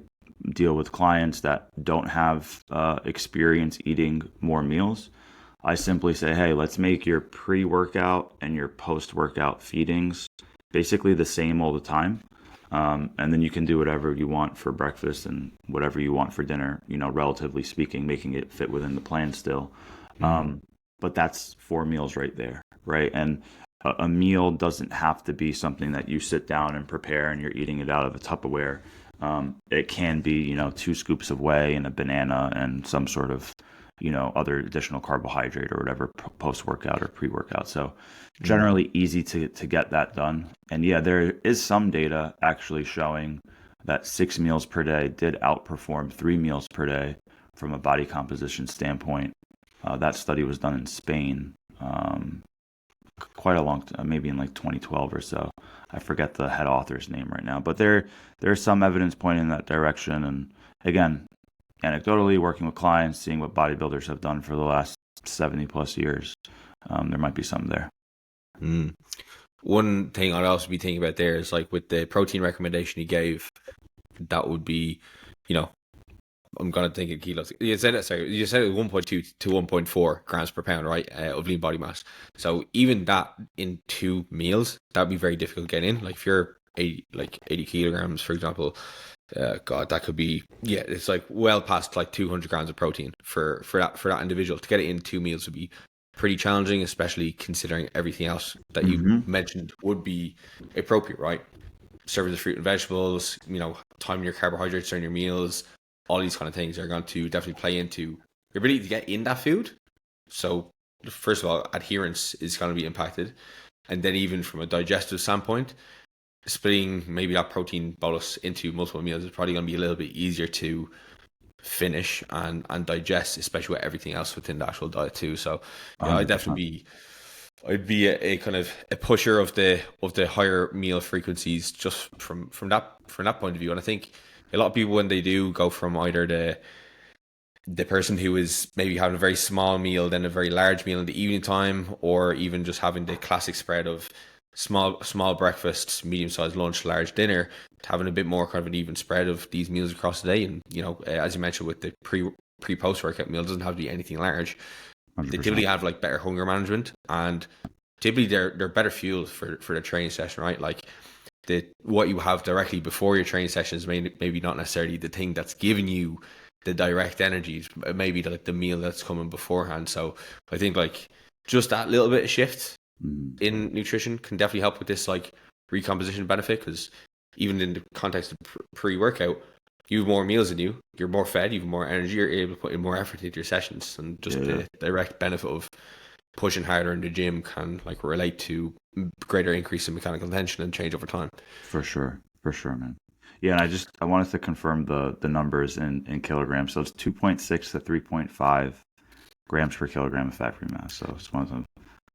deal with clients that don't have experience eating more meals, I simply say, hey, let's make your pre-workout and your post-workout feedings basically the same all the time. And then you can do whatever you want for breakfast and whatever you want for dinner, relatively speaking, making it fit within the plan still. But that's 4 meals right there, right? And a meal doesn't have to be something that you sit down and prepare and you're eating it out of a Tupperware. It can be, 2 scoops of whey and a banana and some sort of other additional carbohydrate or whatever post-workout or pre-workout. So generally easy to get that done. And yeah, there is some data actually showing that 6 meals per day did outperform 3 meals per day from a body composition standpoint. That study was done in Spain quite a long time, maybe in like 2012 or so. I forget the head author's name right now, but there's some evidence pointing in that direction. And again, anecdotally, working with clients, seeing what bodybuilders have done for the last 70 plus years, there might be some there. One thing I'd also be thinking about there is like with the protein recommendation he gave, that would be, I'm going to think in kilos. You said it 1.2 to 1.4 grams per pound, right, of lean body mass. So even that in 2 meals, that'd be very difficult to get in. Like if you're 80 kilograms, for example, God, that could be, it's like well past like 200 grams of protein for that individual. To get it in 2 meals would be pretty challenging, especially considering everything else that you mentioned would be appropriate, right? Serving the fruit and vegetables, timing your carbohydrates during your meals, all these kind of things are going to definitely play into your ability to get in that food. So first of all, adherence is going to be impacted. And then even from a digestive standpoint, splitting maybe that protein bolus into multiple meals is probably going to be a little bit easier to finish and digest, especially with everything else within the actual diet too. So I'd be a kind of a pusher of the higher meal frequencies just from that point of view. And I think a lot of people, when they do go from either the person who is maybe having a very small meal, then a very large meal in the evening time, or even just having the classic spread of small breakfast, medium-sized lunch, large dinner, to having a bit more kind of an even spread of these meals across the day. And, as you mentioned with the pre-post workout meal, it doesn't have to be anything large. 100%. They typically have like better hunger management, and typically they're better fueled for the training session, right? Like what you have directly before your training session is maybe not necessarily the thing that's giving you the direct energy, maybe like the meal that's coming beforehand. So I think like just that little bit of shift in nutrition can definitely help with this like recomposition benefit, because even in the context of pre-workout, you have more meals in you, you're more fed, you have more energy, you're able to put in more effort into your sessions, and just the direct benefit of pushing harder in the gym can like relate to greater increase in mechanical tension and change over time. For sure, man. Yeah, and I wanted to confirm the numbers in kilograms. So it's 2.6 to 3.5 grams per kilogram of fat-free mass. So I just wanted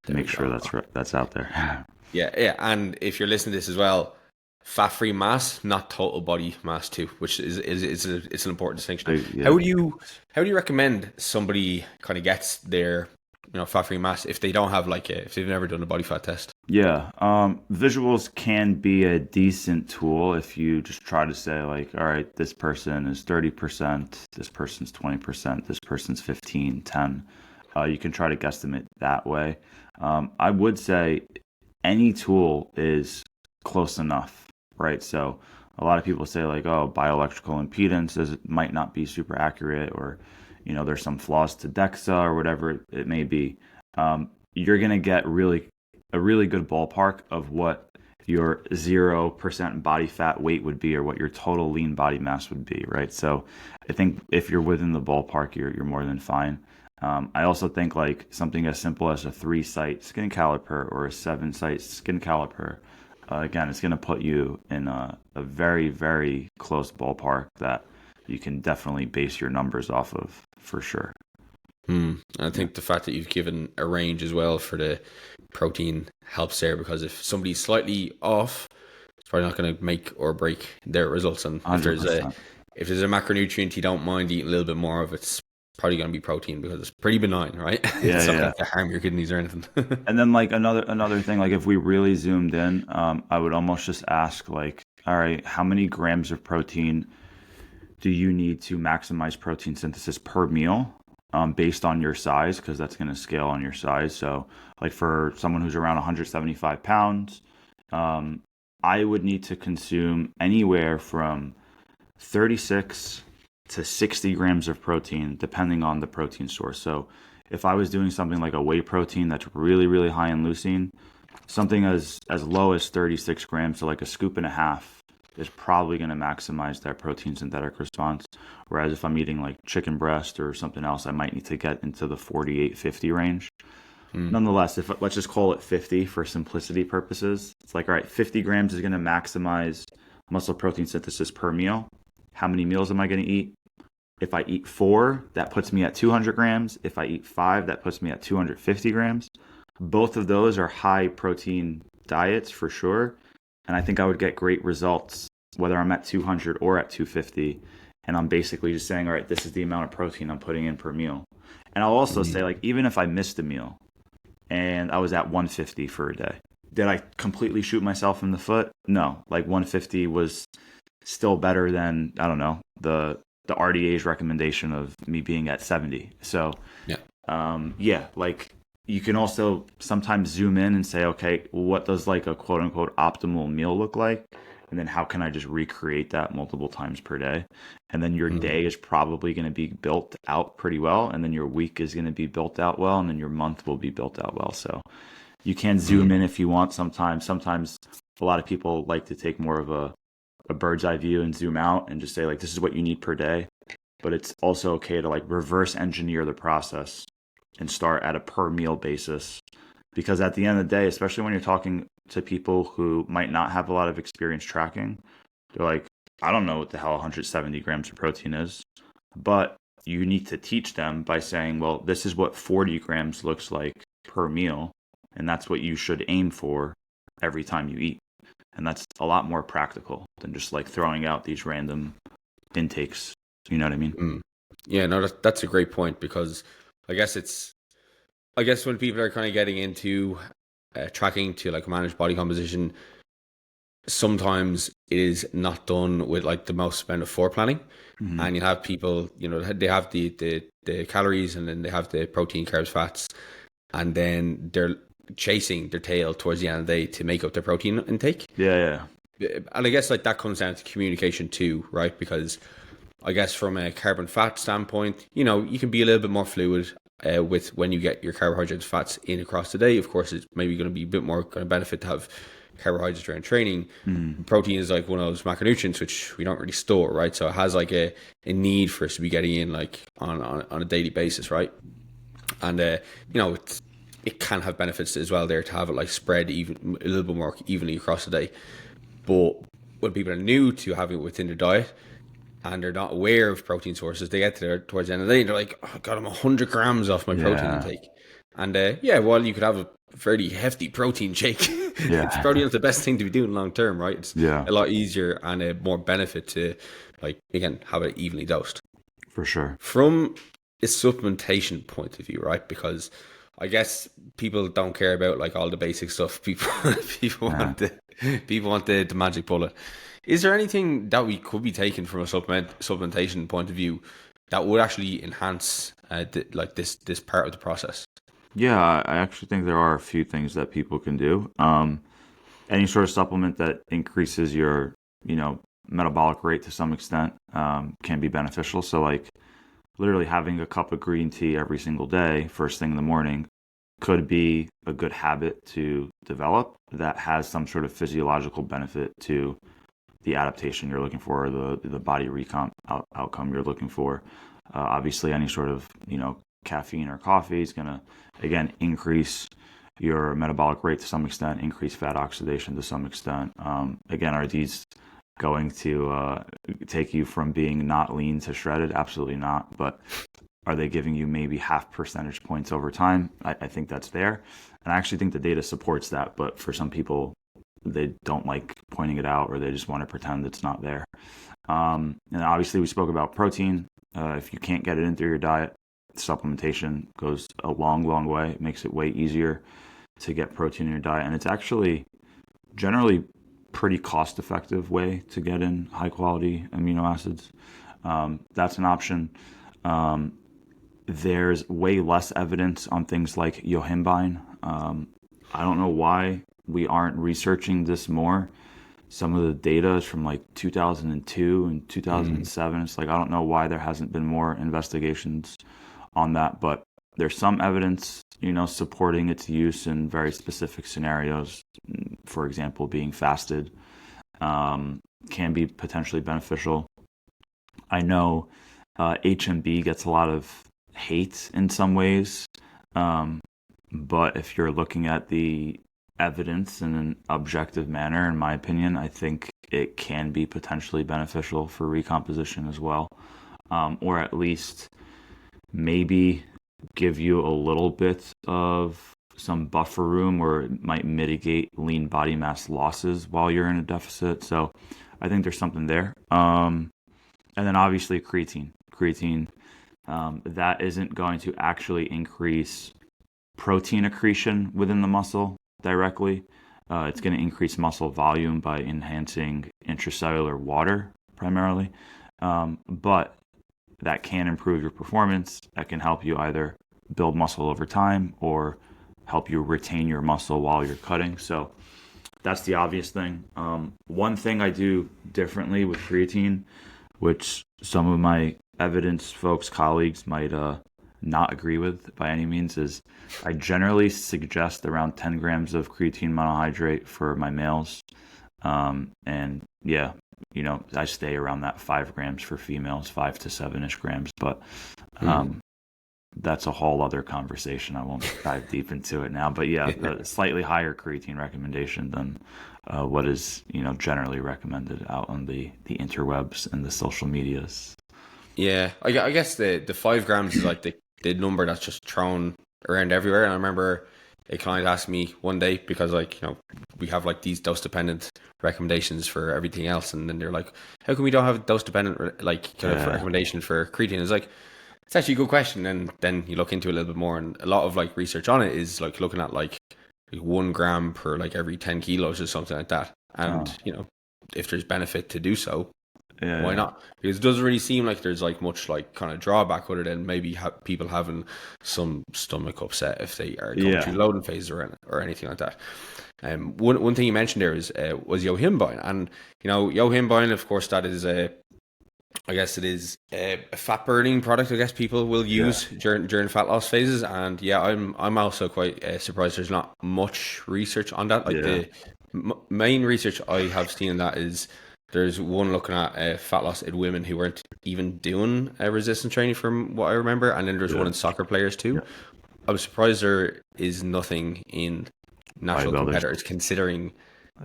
to make sure that's out there. Yeah. And if you're listening to this as well, fat-free mass, not total body mass too, which is it's an important distinction. Yeah. How do you recommend somebody kind of gets their fat-free mass if they don't have if they've never done a body fat test? Yeah, visuals can be a decent tool if you just try to say like, all right, this person is 30%, this person's 20%, this person's 15, 10. You can try to guesstimate that way. I would say any tool is close enough, right? So a lot of people say like, oh, bioelectrical impedance might not be super accurate, or there's some flaws to DEXA or whatever it may be. You're gonna get a really good ballpark of what your 0% body fat weight would be, or what your total lean body mass would be, right? So I think if you're within the ballpark, you're more than fine. I also think like something as simple as a 3-site skin caliper or a 7-site skin caliper, again, it's going to put you in a very, very close ballpark that you can definitely base your numbers off of, for sure. I think the fact that you've given a range as well for the protein helps there, because if somebody's slightly off, it's probably not going to make or break their results. And if there's a macronutrient you don't mind eating a little bit more of, it's probably going to be protein, because it's pretty benign, right? It's not going to harm your kidneys or anything. And then like another thing, like if we really zoomed in, I would almost just ask like, all right, how many grams of protein do you need to maximize protein synthesis per meal, based on your size, because that's going to scale on your size. So like for someone who's around 175 pounds, I would need to consume anywhere from 36 to 60 grams of protein, depending on the protein source. So if I was doing something like a whey protein that's really, really high in leucine, something as low as 36 grams, so like a scoop and a half, is probably going to maximize that protein synthetic response. Whereas if I'm eating like chicken breast or something else, I might need to get into the 48, 50 range. Nonetheless, let's just call it 50 for simplicity purposes. It's like, all right, 50 grams is going to maximize muscle protein synthesis per meal. How many meals am I going to eat? If I eat 4, that puts me at 200 grams. If I eat 5, that puts me at 250 grams. Both of those are high protein diets for sure. And I think I would get great results whether I'm at 200 or at 250. And I'm basically just saying, all right, this is the amount of protein I'm putting in per meal. And I'll also say, like, even if I missed a meal and I was at 150 for a day, did I completely shoot myself in the foot? No. Like 150 was still better than, I don't know, the RDA's recommendation of me being at 70. So, like you can also sometimes zoom in and say, okay, what does like a quote unquote optimal meal look like? And then how can I just recreate that multiple times per day? And then your day is probably going to be built out pretty well. And then your week is going to be built out well. And then your month will be built out well. So you can zoom in if you want sometimes. Sometimes a lot of people like to take more of a bird's eye view and zoom out and just say like, this is what you need per day. But it's also okay to like reverse engineer the process and start at a per meal basis. Because at the end of the day, especially when you're talking to people who might not have a lot of experience tracking, they're like, I don't know what the hell 170 grams of protein is. But you need to teach them by saying, well, this is what 40 grams looks like per meal. And that's what you should aim for every time you eat. And that's a lot more practical than just like throwing out these random intakes. You know what I mean? Yeah, no, that's a great point, because I guess when people are kind of getting into tracking to like manage body composition, sometimes it is not done with like the most amount of foreplanning. And you have people, they have the calories, and then they have the protein, carbs, fats, and then they're chasing their tail towards the end of the day to make up their protein intake. Yeah. And I guess like that comes down to communication too, right? Because I guess from a carb and fat standpoint, you can be a little bit more fluid with when you get your carbohydrates, fats in across the day. Of course, it's maybe going to be a bit more kind of benefit to have carbohydrates during training. Protein is like one of those macronutrients which we don't really store, right? So it has like a need for us to be getting in like on a daily basis, right? And it can have benefits as well there to have it like spread even a little bit more evenly across the day. But when people are new to having it within their diet and they're not aware of protein sources, they get to there towards the end of the day and they're like, oh God, I'm 100 grams off my protein intake. And while you could have a fairly hefty protein shake, it's probably not the best thing to be doing long term, right? It's a lot easier and a more benefit to, like, again, have it evenly dosed. For sure. From a supplementation point of view, right? Because I guess people don't care about like all the basic stuff. People people Yeah. want the magic bullet. Is there anything that we could be taking from a supplementation point of view that would actually enhance like this part of the process? Yeah, I actually think there are a few things that people can do. Any sort of supplement that increases your, you know, metabolic rate to some extent, can be beneficial. So, like, literally having a cup of green tea every single day, first thing in the morning, could be a good habit to develop that has some sort of physiological benefit to the adaptation you're looking for, or the body recomp outcome you're looking for. Obviously, any sort of, you know, caffeine or coffee is going to, again, increase your metabolic rate to some extent, increase fat oxidation to some extent. Again, are these going to take you from being not lean to shredded? Absolutely not. But are they giving you maybe half percentage points over time? I think that's there. And I actually think the data supports that. But for some people, they don't like pointing it out, or they just want to pretend it's not there. And obviously, we spoke about protein. If you can't get it into your diet, supplementation goes a long, long way. It makes it way easier to get protein in your diet. And it's actually generally pretty cost effective way to get in high quality amino acids. That's an option. There's way less evidence on things like yohimbine. I don't know why we aren't researching this more. Some of the data is from like 2002 and 2007. It's like, I don't know why there hasn't been more investigations on that, but there's some evidence, you know, supporting its use in very specific scenarios. For example, being fasted can be potentially beneficial. I know HMB gets a lot of hate in some ways, but if you're looking at the evidence in an objective manner, in my opinion, I think it can be potentially beneficial for recomposition as well, or at least maybe give you a little bit of some buffer room, or it might mitigate lean body mass losses while you're in a deficit. So I think there's something there. And then obviously creatine. That isn't going to actually increase protein accretion within the muscle directly. It's going to increase muscle volume by enhancing intracellular water primarily. But that can improve your performance. That can help you either build muscle over time or help you retain your muscle while you're cutting. So that's the obvious thing. One thing I do differently with creatine, which some of my evidence folks, colleagues might not agree with by any means, is I generally suggest around 10 grams of creatine monohydrate for my males. And yeah, you know, I stay around that 5 grams for females, 5 to 7-ish grams. But that's a whole other conversation. I won't dive deep into it now. But yeah, a slightly higher creatine recommendation than what is, you know, generally recommended out on the interwebs and the social medias. Yeah, I guess the 5 grams is like the number that's just thrown around everywhere. And I remember a client asked me one day, because like, you know, we have like these dose dependent recommendations for everything else, and then they're like, how come we don't have dose dependent like kind of recommendation for creatine? It's like, it's actually a good question. And then you look into it a little bit more, and a lot of like research on it is like looking at like 1 gram per like every 10 kilos or something like that. And you know, if there's benefit to do so, why not? Because it doesn't really seem like there's like much like kind of drawback other than maybe people having some stomach upset if they are going through loading phases or anything like that. One thing you mentioned there was yohimbine, and you know, yohimbine, of course, that is I guess it is a fat burning product. I guess people will use during fat loss phases, and yeah, I'm also quite surprised there's not much research on that. Like the main research I have seen in that is there's one looking at fat loss in women who weren't even doing resistance training, from what I remember, and then there's one in soccer players too. I was surprised there is nothing in national competitors, considering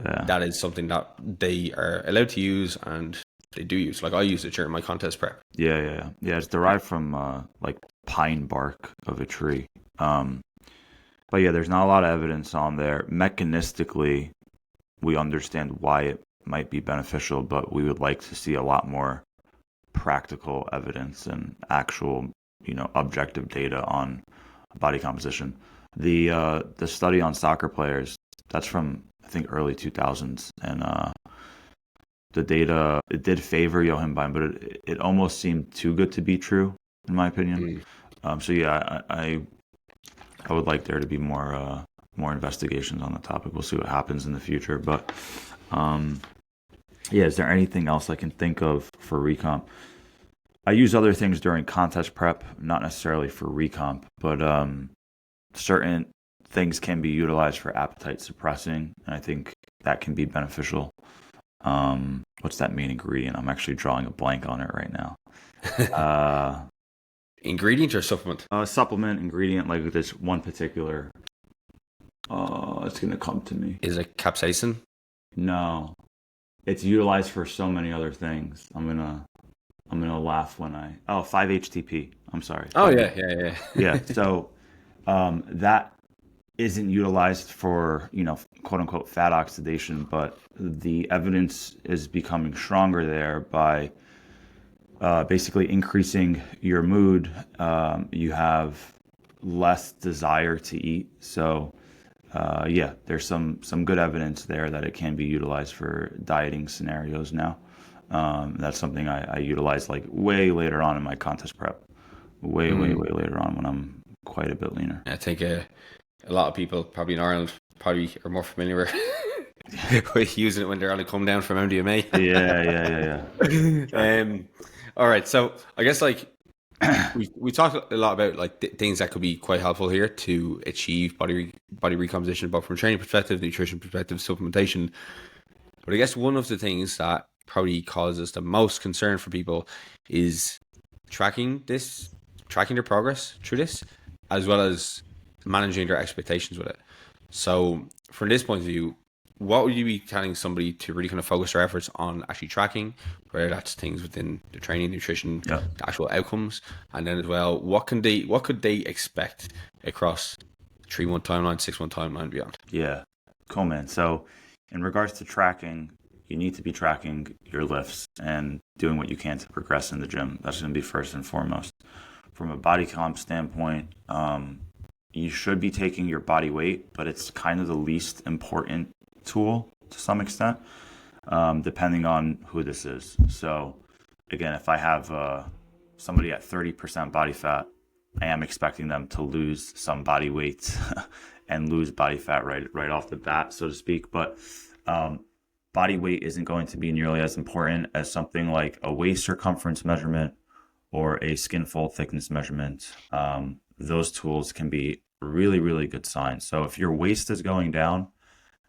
that is something that they are allowed to use and they do use. Like I use it during my contest prep. Yeah. It's derived from like pine bark of a tree. But yeah, there's not a lot of evidence on there. Mechanistically, we understand why it might be beneficial, but we would like to see a lot more practical evidence and actual, you know, objective data on body composition. The study on soccer players, that's from I think early 2000s, and the data, it did favor Johan Bine, but it almost seemed too good to be true, in my opinion. Mm. So yeah, I would like there to be more investigations on the topic. We'll see what happens in the future, but yeah, is there anything else I can think of for recomp? I use other things during contest prep, not necessarily for recomp, but certain things can be utilized for appetite suppressing, and I think that can be beneficial. What's that main ingredient? I'm actually drawing a blank on it right now. Ingredient or supplement? Supplement ingredient, like this one particular. It's gonna come to me. Is it capsaicin? No, it's utilized for so many other things. I'm gonna laugh when 5-HTP. I'm sorry. Oh yeah. Yeah. So that isn't utilized for, quote unquote fat oxidation, but the evidence is becoming stronger there by basically increasing your mood. You have less desire to eat. So yeah, there's some good evidence there that it can be utilized for dieting scenarios now. That's something I utilize like way later on in my contest prep. Way later on when I'm quite a bit leaner. I think a lot of people probably in Ireland probably are more familiar with using it when they're only coming down from MDMA. Yeah. All right, so I guess like we talked a lot about like things that could be quite helpful here to achieve body recomposition, both from a training perspective, nutrition perspective, supplementation. But I guess one of the things that probably causes the most concern for people is tracking their progress through this, as well as managing their expectations with it. So from this point of view, what would you be telling somebody to really kind of focus their efforts on actually tracking, whether that's things within the training, nutrition, the actual outcomes, and then as well, what could they expect across 3-month timeline, 6-month timeline, and beyond? Yeah, cool, man. So in regards to tracking, you need to be tracking your lifts and doing what you can to progress in the gym. That's going to be first and foremost. From a body comp standpoint, you should be taking your body weight, but it's kind of the least important tool to some extent, depending on who this is. So again, if I have somebody at 30% body fat, I am expecting them to lose some body weight and lose body fat right off the bat, so to speak. But body weight isn't going to be nearly as important as something like a waist circumference measurement or a skin fold thickness measurement. Those tools can be really, really good signs. So if your waist is going down,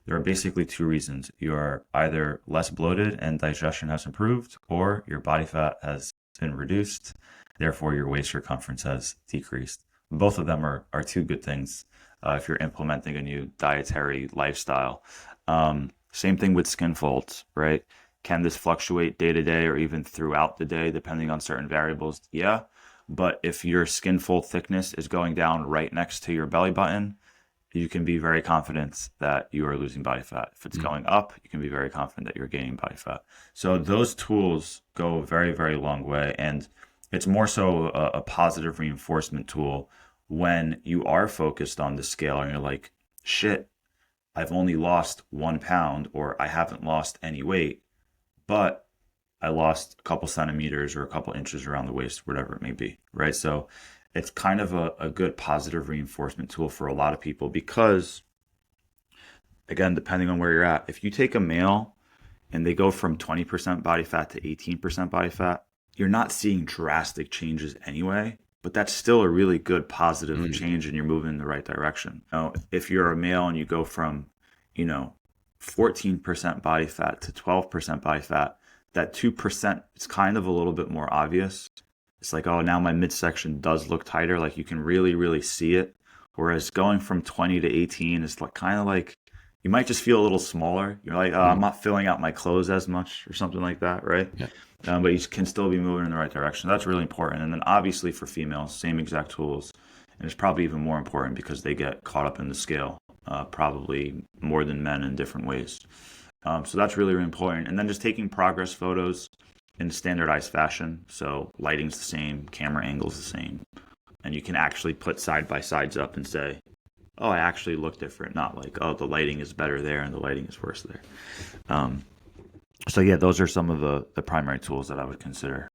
there are basically two reasons. You are either less bloated and digestion has improved, or your body fat has been reduced, therefore your waist circumference has decreased. Both of them are two good things if you're implementing a new dietary lifestyle. Same thing with skin folds, right? Can this fluctuate day to day or even throughout the day depending on certain variables? Yeah. But if your skin fold thickness is going down right next to your belly button, you can be very confident that you are losing body fat. If it's going up, you can be very confident that you're gaining body fat. So those tools go a very, very long way. And it's more so a positive reinforcement tool when you are focused on the scale and you're like, shit, I've only lost 1 pound, or I haven't lost any weight, but I lost a couple centimeters or a couple inches around the waist, whatever it may be, right? So it's kind of a good positive reinforcement tool for a lot of people because, again, depending on where you're at, if you take a male and they go from 20% body fat to 18% body fat, you're not seeing drastic changes anyway, but that's still a really good positive change and you're moving in the right direction. Now, if you're a male and you go from, 14% body fat to 12% body fat, that 2% is kind of a little bit more obvious. It's like, oh, now my midsection does look tighter. Like you can really, really see it. Whereas going from 20 to 18 is like kind of like, you might just feel a little smaller. You're like, oh, I'm not filling out my clothes as much or something like that, right? Yeah. But you can still be moving in the right direction. That's really important. And then obviously for females, same exact tools. And it's probably even more important because they get caught up in the scale, probably more than men in different ways. So that's really, really important. And then just taking progress photos in standardized fashion. So lighting's the same, camera angle's the same. And you can actually put side by sides up and say, oh, I actually look different, not like, oh, the lighting is better there and the lighting is worse there. Um, so yeah, those are some of the primary tools that I would consider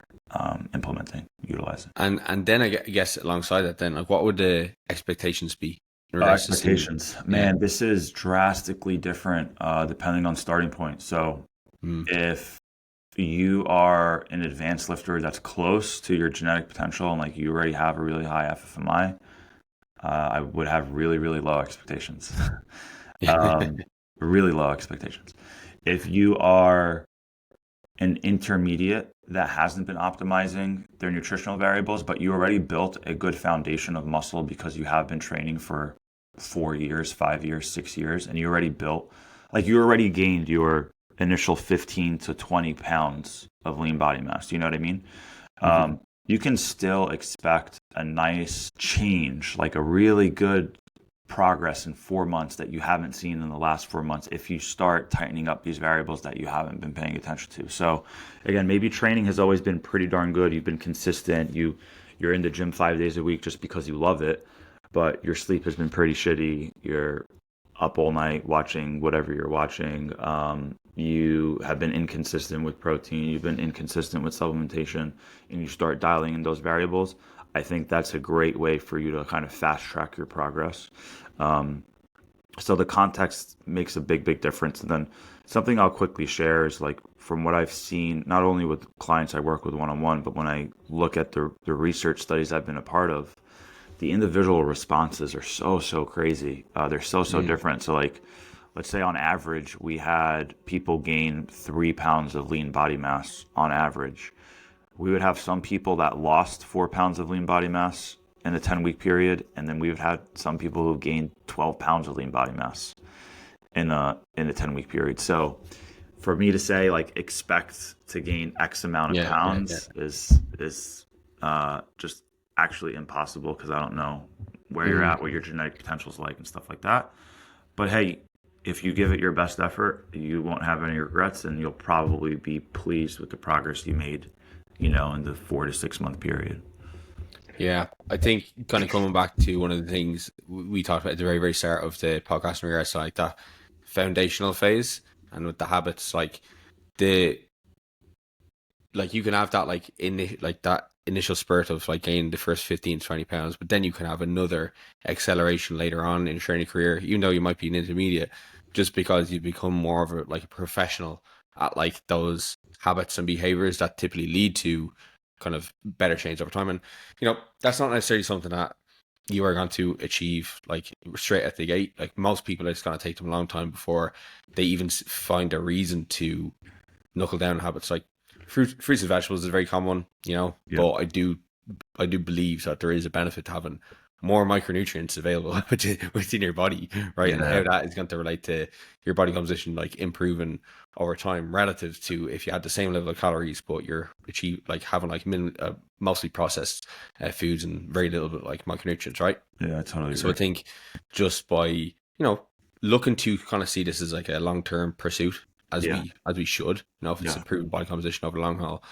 implementing, utilizing. And then I guess alongside that, then like what would the expectations be in regards to sleep? Expectations, Yeah. man, this is drastically different depending on starting point. So Mm. if you are an advanced lifter that's close to your genetic potential and like you already have a really high FFMI, I would have really, really low expectations. um, really low expectations. If you are an intermediate that hasn't been optimizing their nutritional variables, but you already built a good foundation of muscle because you have been training for 4 years, 5 years, 6 years, and you already built, like you already gained your initial 15 to 20 pounds of lean body mass. Do you know what I mean? Mhm. You can still expect a nice change, like a really good progress in 4 months that you haven't seen in the last 4 months if you start tightening up these variables that you haven't been paying attention to. So again, maybe training has always been pretty darn good. You've been consistent. You're in the gym 5 days a week just because you love it, but your sleep has been pretty shitty. You're up all night watching whatever you're watching. You have been inconsistent with protein. You've been inconsistent with supplementation, and you start dialing in those variables. I think that's a great way for you to kind of fast track your progress. Um, so the context makes a big, big difference. And then something I'll quickly share is like from what I've seen, not only with clients I work with one on one, but when I look at the research studies I've been a part of, the individual responses are so crazy. They're so Mm. different. So like, let's say on average, we had people gain 3 pounds of lean body mass on average. We would have some people that lost 4 pounds of lean body mass in a 10-week period, and then we would have some people who gained 12 pounds of lean body mass in a 10-week period. So for me to say like expect to gain X amount of Yeah. pounds is just actually impossible because I don't know where you're Mhm. at, what your genetic potential is like, and stuff like that. But hey, if you give it your best effort, you won't have any regrets, and you'll probably be pleased with the progress you made, in the 4 to 6 month period. Yeah, I think kind of coming back to one of the things we talked about at the very, very start of the podcast in regards to like that foundational phase and with the habits, the like you can have that like that initial spurt of like gaining the first 15 to 20 pounds, but then you can have another acceleration later on in your training career, even though you might be an intermediate, just because you become more of a professional at like those habits and behaviors that typically lead to kind of better change over time. And that's not necessarily something that you are going to achieve like straight at the gate. Like most people, it's going to take them a long time before they even find a reason to knuckle down habits. Like fruits and vegetables is a very common one, Yeah. but I do believe that there is a benefit to having more micronutrients available within your body, right? And Yeah. how that is going to relate to your body composition, like improving over time relative to if you had the same level of calories, but you're having like mostly processed foods and very little bit like micronutrients, right? Yeah, I totally So I agree. think just by looking to kind of see this as like a long term pursuit, Yeah. as we should, if it's Yeah. improving body composition over the long haul,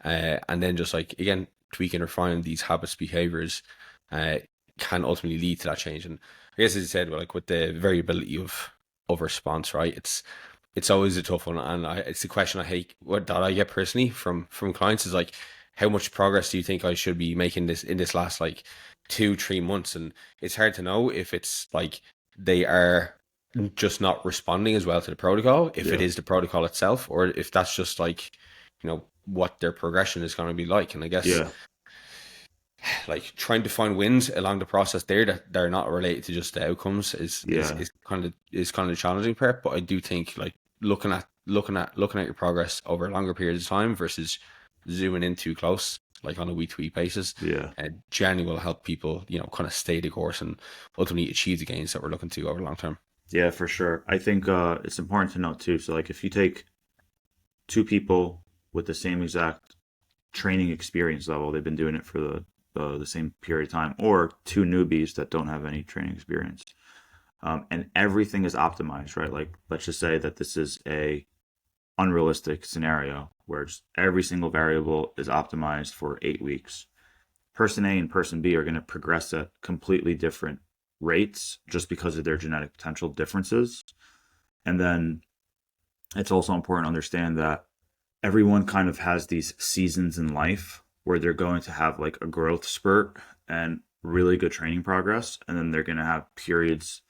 and then just like again tweaking or refining these habits, behaviors, uh, can ultimately lead to that change. And I guess as you said, well, like with the variability of response, right? It's always a tough one, and it's the question I hate what that I get personally from clients is like, how much progress do you think I should be making this in this last like 2 3 months? And it's hard to know if it's like they are just not responding as well to the protocol, if it Yeah. is the protocol itself, or if that's just like what their progression is going to be like. And I guess Yeah. like trying to find wins along the process there that they're not related to just the outcomes Yeah. is kind of the challenging part. But I do think like looking at your progress over longer periods of time versus zooming in too close, like on a week to week basis, Yeah. generally will help people kind of stay the course and ultimately achieve the gains that we're looking to over long term. Yeah, for sure. I think it's important to note too. So, like, if you take two people with the same exact training experience level, they've been doing it for the same period of time, or two newbies that don't have any training experience, and everything is optimized, right? Like, let's just say that this is a unrealistic scenario where every single variable is optimized for 8 weeks. Person A and person B are going to progress at completely different rates just because of their genetic potential differences. And then it's also important to understand that everyone kind of has these seasons in life where they're going to have like a growth spurt and really good training progress. And then they're going to have periods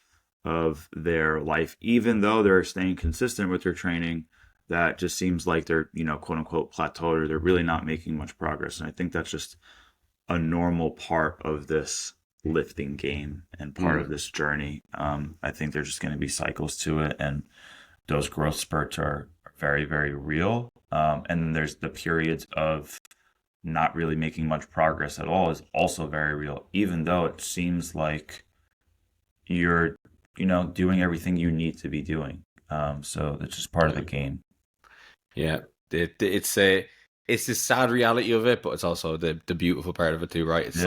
of their life, even though they're staying consistent with their training, that just seems like they're, quote unquote plateaued, or they're really not making much progress. And I think that's just a normal part of this lifting game and part of this journey. I think there's just going to be cycles to it, and those growth spurts are very, very real. And then there's the periods of not really making much progress at all is also very real, even though it seems like you're, doing everything you need to be doing. So it's just part of the game. Yeah, it's the sad reality of it, but it's also the beautiful part of it too, right? It's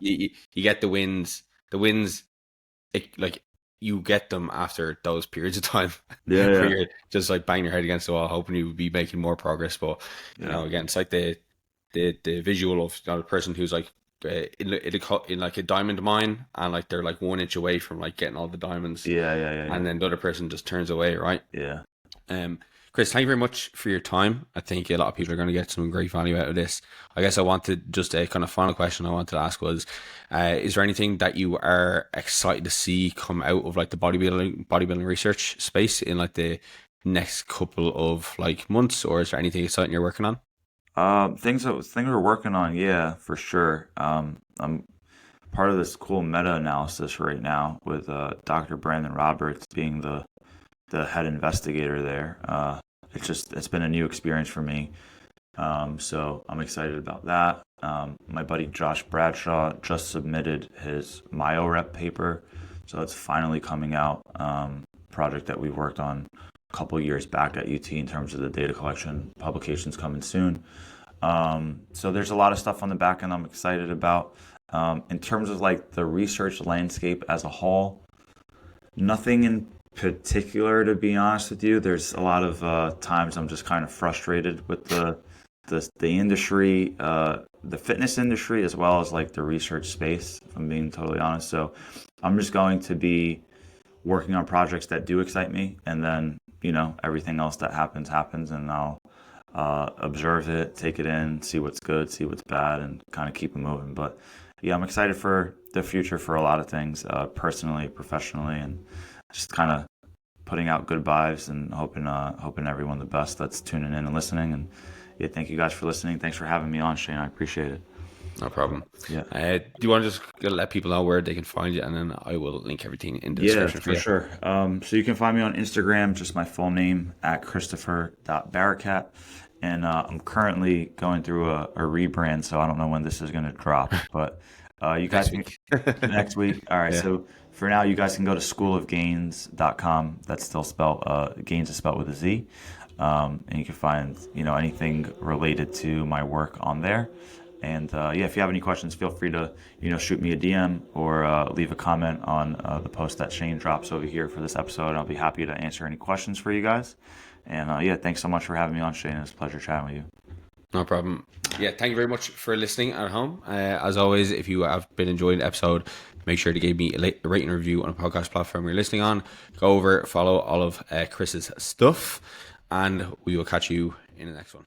You get the wins. The wins, like you get them after those periods of time. Where you're just like banging your head against the wall, hoping you would be making more progress. But again, it's like the visual of the person who's like in like a diamond mine, and like they're like 1 inch away from like getting all the diamonds. And then the other person just turns away, right? Chris, thank you very much for your time. I think a lot of people are going to get some great value out of this. I guess I wanted just a kind of final question I wanted to ask was, is there anything that you are excited to see come out of like the bodybuilding research space in like the next couple of like months, or is there anything exciting you're working on? Things we're working on, yeah, for sure. I'm part of this cool meta-analysis right now with Dr. Brandon Roberts being the head investigator there. It's been a new experience for me. So I'm excited about that. My buddy Josh Bradshaw just submitted his MyoRep paper, so it's finally coming out. Project that we worked on a couple years back at UT in terms of the data collection. Publications coming soon. So there's a lot of stuff on the back end I'm excited about. In terms of like the research landscape as a whole, nothing in particular, to be honest with you. There's a lot of times I'm just kind of frustrated with the industry, the fitness industry, as well as like the research space, if I'm being totally honest. So I'm just going to be working on projects that do excite me, and then everything else that happens, and I'll observe it, take it in, see what's good, see what's bad, and kind of keep it moving. But yeah, I'm excited for the future for a lot of things, personally, professionally, and just kind of putting out good vibes and hoping everyone the best that's tuning in and listening. And yeah, thank you guys for listening. Thanks for having me on, Shane. I appreciate it. No problem. Yeah. Do you want to just let people know where they can find you, and then I will link everything in the description for sure. So you can find me on Instagram, just my full name at Christopher.Barakat. And I'm currently going through a rebrand, so I don't know when this is going to drop, but you guys next week. All right. Yeah. So for now, you guys can go to schoolofgains.com. That's still spelled, Gains is spelled with a Z. And you can find, anything related to my work on there. And if you have any questions, feel free to, shoot me a DM or leave a comment on the post that Shane drops over here for this episode. I'll be happy to answer any questions for you guys. And thanks so much for having me on, Shane. It's a pleasure chatting with you. No problem. Yeah, thank you very much for listening at home. As always, if you have been enjoying the episode, make sure to give me a rating and review on a podcast platform you're listening on. Go over, follow all of Chris's stuff, and we will catch you in the next one.